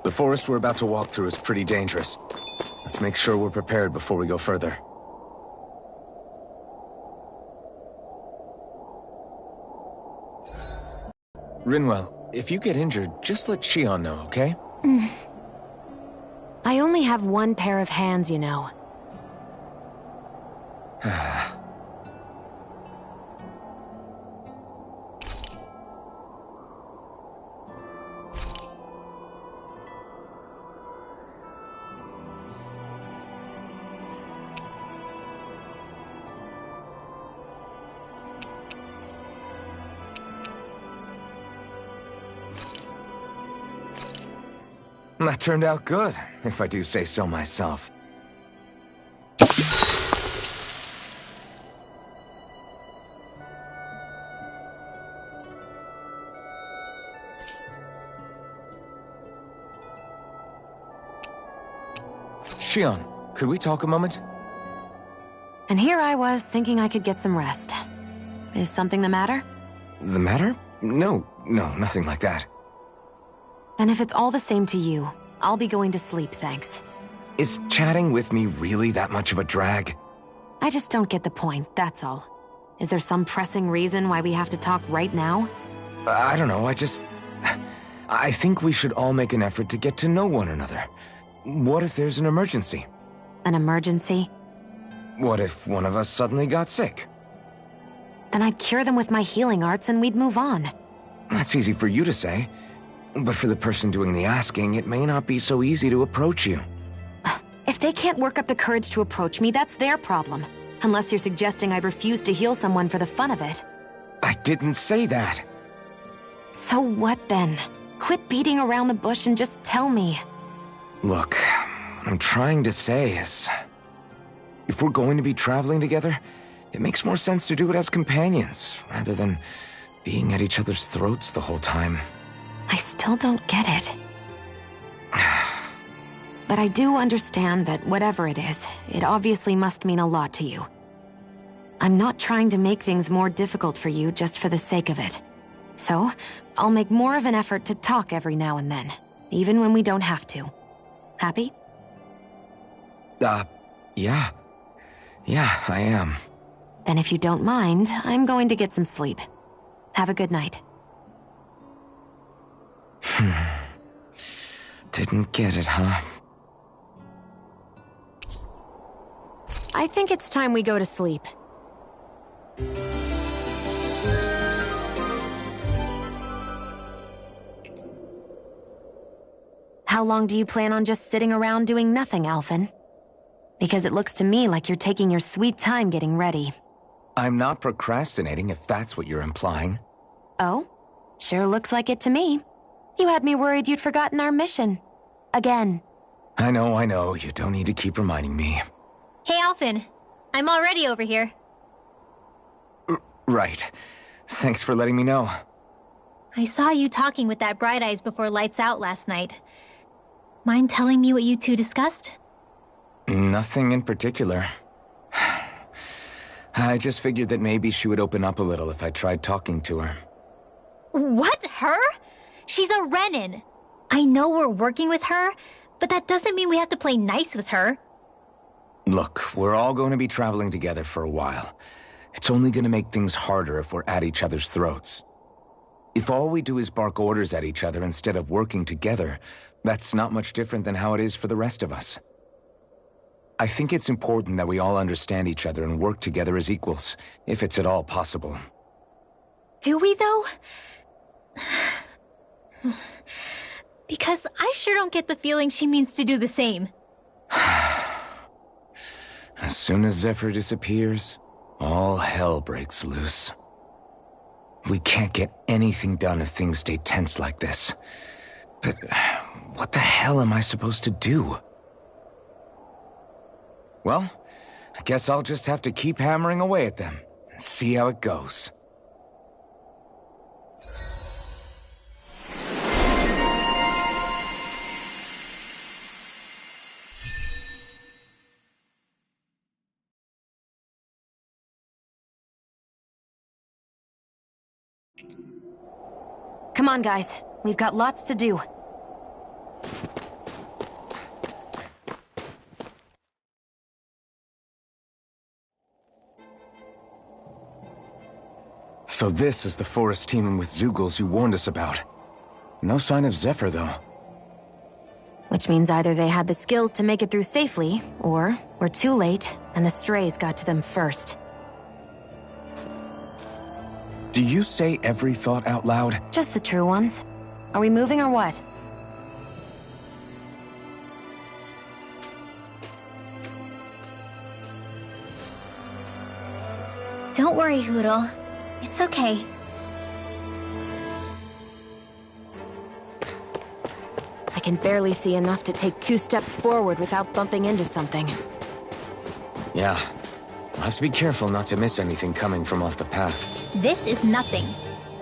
The forest we're about to walk through is pretty dangerous. Let's make sure we're prepared before we go further. Rinwell, if you get injured, just let Shion know, okay? I only have one pair of hands, you know. That turned out good, if I do say so myself. Shion, could we talk a moment? And here I was, thinking I could get some rest. Is something the matter? The matter? No, nothing like that. Then if it's all the same to you, I'll be going to sleep, thanks. Is chatting with me really that much of a drag? I just don't get the point, that's all. Is there some pressing reason why we have to talk right now? I don't know, I think we should all make an effort to get to know one another. What if there's an emergency? An emergency? What if one of us suddenly got sick? Then I'd cure them with my healing arts and we'd move on. That's easy for you to say. But for the person doing the asking, it may not be so easy to approach you. If they can't work up the courage to approach me, that's their problem. Unless you're suggesting I refuse to heal someone for the fun of it. I didn't say that. So what then? Quit beating around the bush and just tell me. Look, what I'm trying to say is... if we're going to be traveling together, it makes more sense to do it as companions, rather than being at each other's throats the whole time. I still don't get it. But I do understand that whatever it is, it obviously must mean a lot to you. I'm not trying to make things more difficult for you just for the sake of it. So, I'll make more of an effort to talk every now and then, even when we don't have to. Happy? Yeah. Yeah, I am. Then if you don't mind, I'm going to get some sleep. Have a good night. Didn't get it, huh? I think it's time we go to sleep. How long do you plan on just sitting around doing nothing, Alphen? Because it looks to me like you're taking your sweet time getting ready. I'm not procrastinating, if that's what you're implying. Oh? Sure looks like it to me. You had me worried you'd forgotten our mission. Again. I know. You don't need to keep reminding me. Hey, Alphen. I'm already over here. Right. Thanks for letting me know. I saw you talking with that Bright Eyes before lights out last night. Mind telling me what you two discussed? Nothing in particular. I just figured that maybe she would open up a little if I tried talking to her. What? Her? She's a Renin. I know we're working with her, but that doesn't mean we have to play nice with her. Look, we're all going to be traveling together for a while. It's only going to make things harder if we're at each other's throats. If all we do is bark orders at each other instead of working together, that's not much different than how it is for the rest of us. I think it's important that we all understand each other and work together as equals, if it's at all possible. Do we, though? Because I sure don't get the feeling she means to do the same. As soon as Zephyr disappears, all hell breaks loose. We can't get anything done if things stay tense like this. But what the hell am I supposed to do? Well, I guess I'll just have to keep hammering away at them and see how it goes. Come on, guys. We've got lots to do. So this is the forest teeming with Zeugles you warned us about. No sign of Zephyr, though. Which means either they had the skills to make it through safely, or we're too late, and the strays got to them first. Do you say every thought out loud? Just the true ones. Are we moving or what? Don't worry, Hoodle. It's okay. I can barely see enough to take 2 steps forward without bumping into something. Yeah. I'll have to be careful not to miss anything coming from off the path. This is nothing.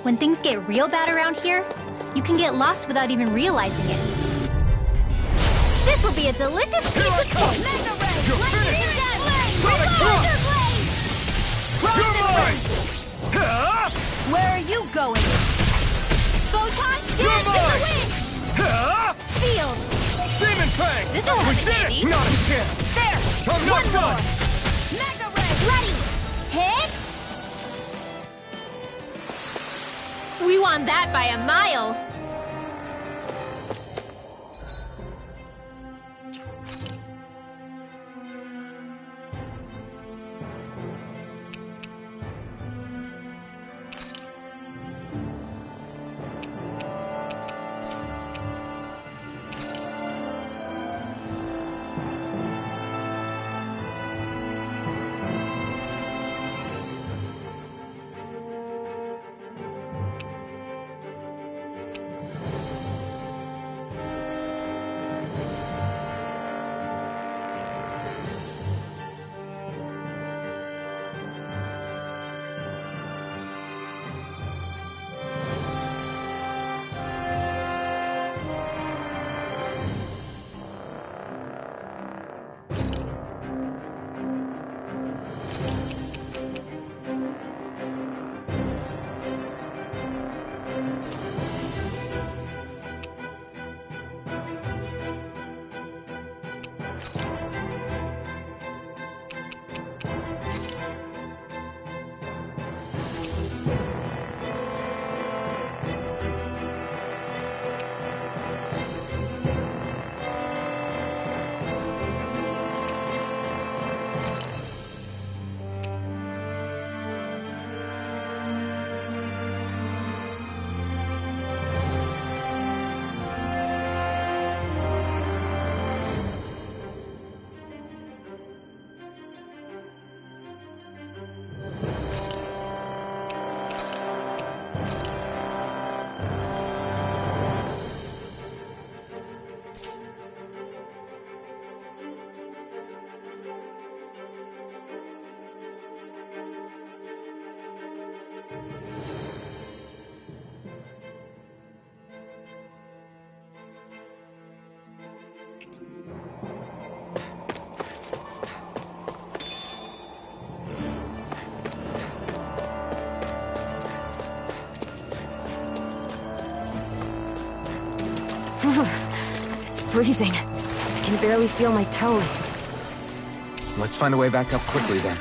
When things get real bad around here, you can get lost without even realizing it. This will be a delicious piece of cake! Mega Ray! You're finished! Sonic Thrust! You're mine! Where are you going? Photon You're dance in the mine! wind! Field! Demon Fang! This'll We happen, did Andy. it! Not a chance! There! I'm not One done! more. Mega Ray! Ready! Hit! We won that by a mile! It's freezing. I can barely feel my toes. Let's find a way back up quickly then.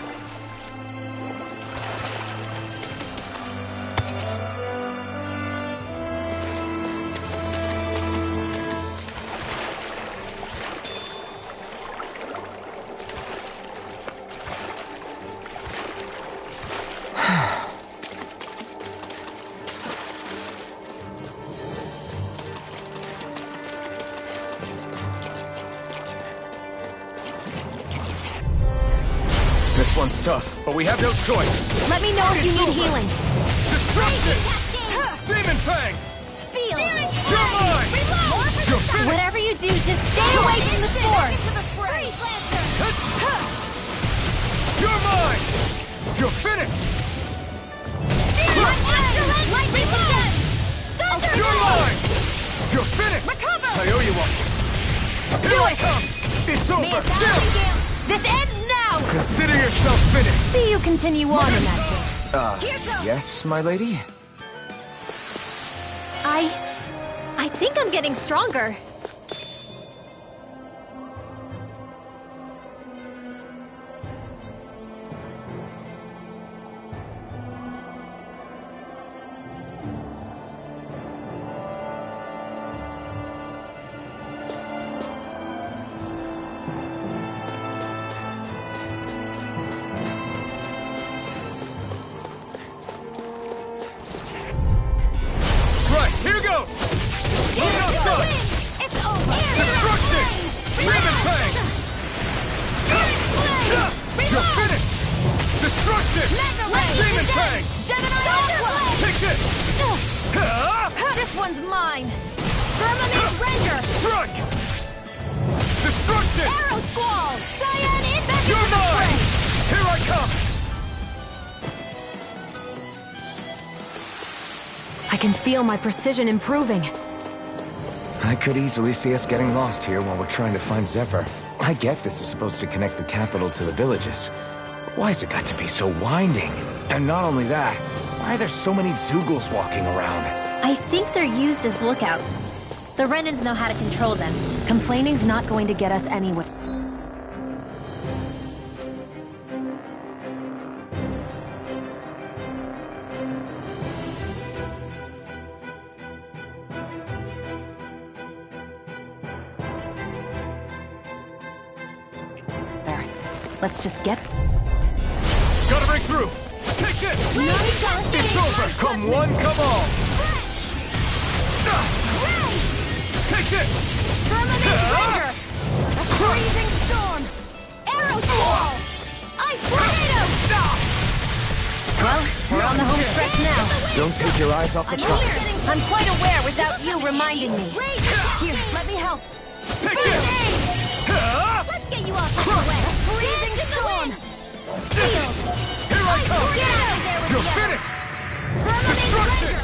This one's tough, but we have no choice. Let me know if you need healing. Destruction! Demon Fang! Seal! You're mine! You're finished! Whatever you do, just stay away from the force! You're mine! You're finished! You're mine! You're finished! I owe you one. Do it! It's over! Still! This ends now! Consider yourself finished! See you continue on in that way. Yes, my lady? I think I'm getting stronger. Here goes! Look out, son! It's over! Destruction! Demon Fang! You're finished! Destruction! Demon Fang! Take this! This one's mine! Firmament Render! Strike! Destruction! Arrow Squall! Cyan Invest! You're mine! Here I come! I can feel my precision improving. I could easily see us getting lost here while we're trying to find Zephyr. I get this is supposed to connect the capital to the villages. But why's it got to be so winding? And not only that, why are there so many Zoogles walking around? I think they're used as lookouts. The Renans know how to control them. Complaining's not going to get us anywhere. Let's just get... Gotta break through! Take this! It's over! Come one, come all! Take this! Firmament Render! A freezing storm! Arrow Squall! Ice Tornado! Well, we're on the home stretch now. Don't take your eyes off the prize. I'm quite aware without you reminding me. Here, let me help. Take this! Let's get you off the way! Freezing storm! Field! Here I come! Get out of there with You're the finished! Firmament Render!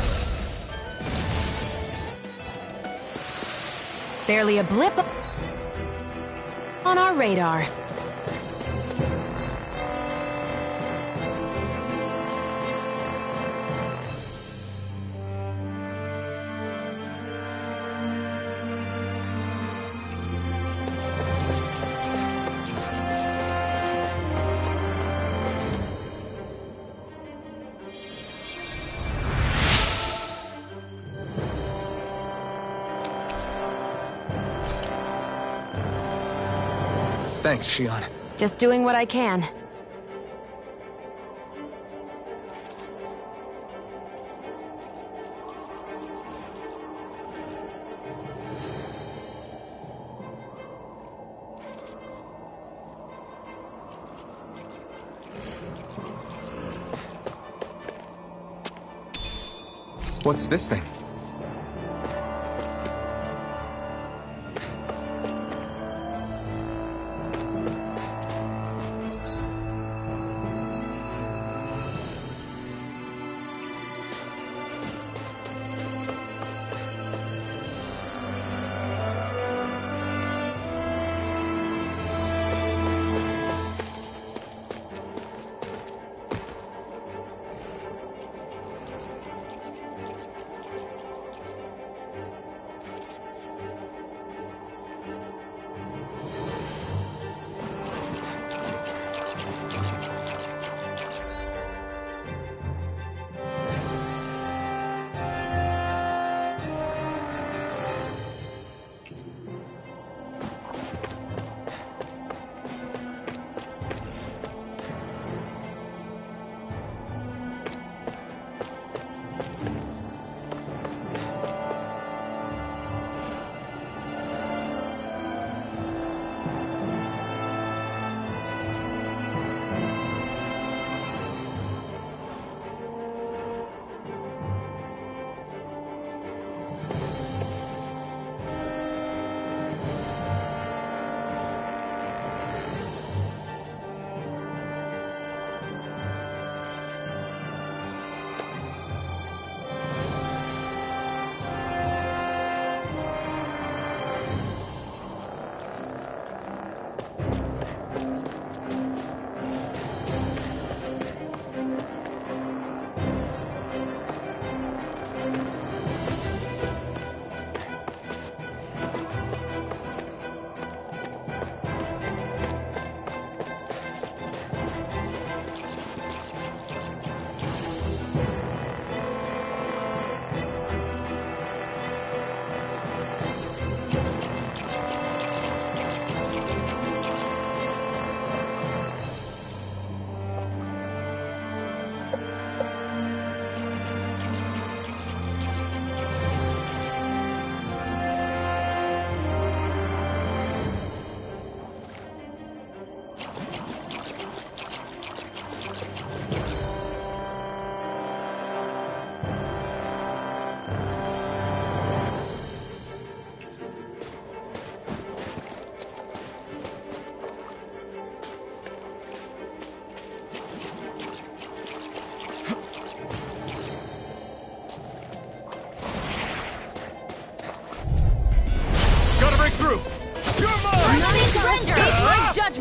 Barely a blip on our radar. Thanks, Shion. Just doing what I can. What's this thing?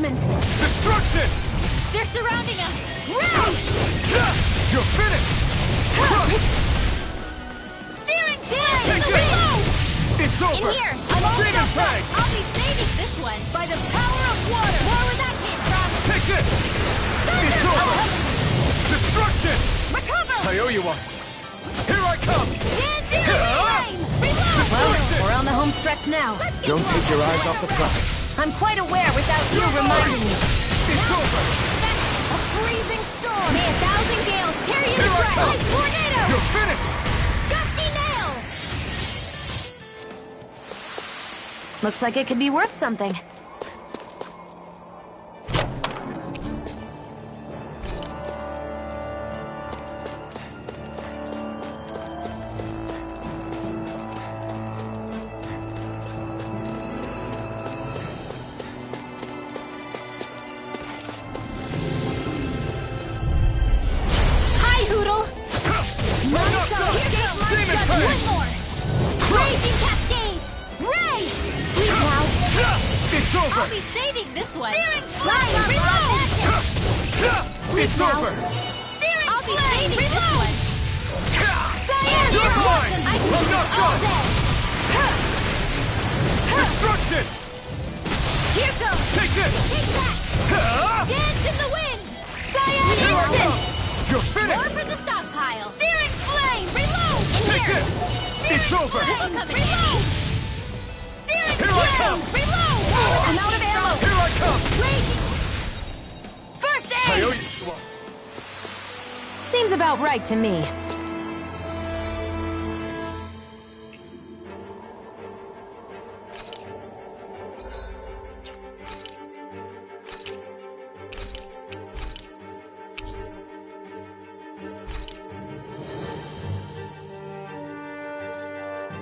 reinforcement! Destruction! They're surrounding us! Ray! You're finished! Searing Take flame! it! Reload! It's over! In here! I'm all Demon stuffed Fang! up! I'll be saving this one by the power of water! More where that came from! Take this! It's over! Destruction! Recover! I owe you one. Here I come! Searing flame! Reload! Well, we're on the home stretch now. Don't take your eyes off the prize. I'm quite aware without you reminding me. It's over! A freezing storm! May 1,000 gales tear you to Here I shreds! come! Like tornado! You're finished! Gusty nail! Looks like it could be worth something. It's over! I'll be saving this one! Searing flame! Reload! It's over! Searing I'll be saving this one! Cyan! You're mine! I can I'm not all done! day! Destruction! Here goes! Take this! Take that! Dance in the wind! Cyan Here I instant! come! You're finished! More for the stockpile! Searing flame! Reload! In Take here! this! It's over! Reload! Searing Here I come! Reload! I'm out of ammo! Here I come! First I aid! owe you one. Seems about right to me.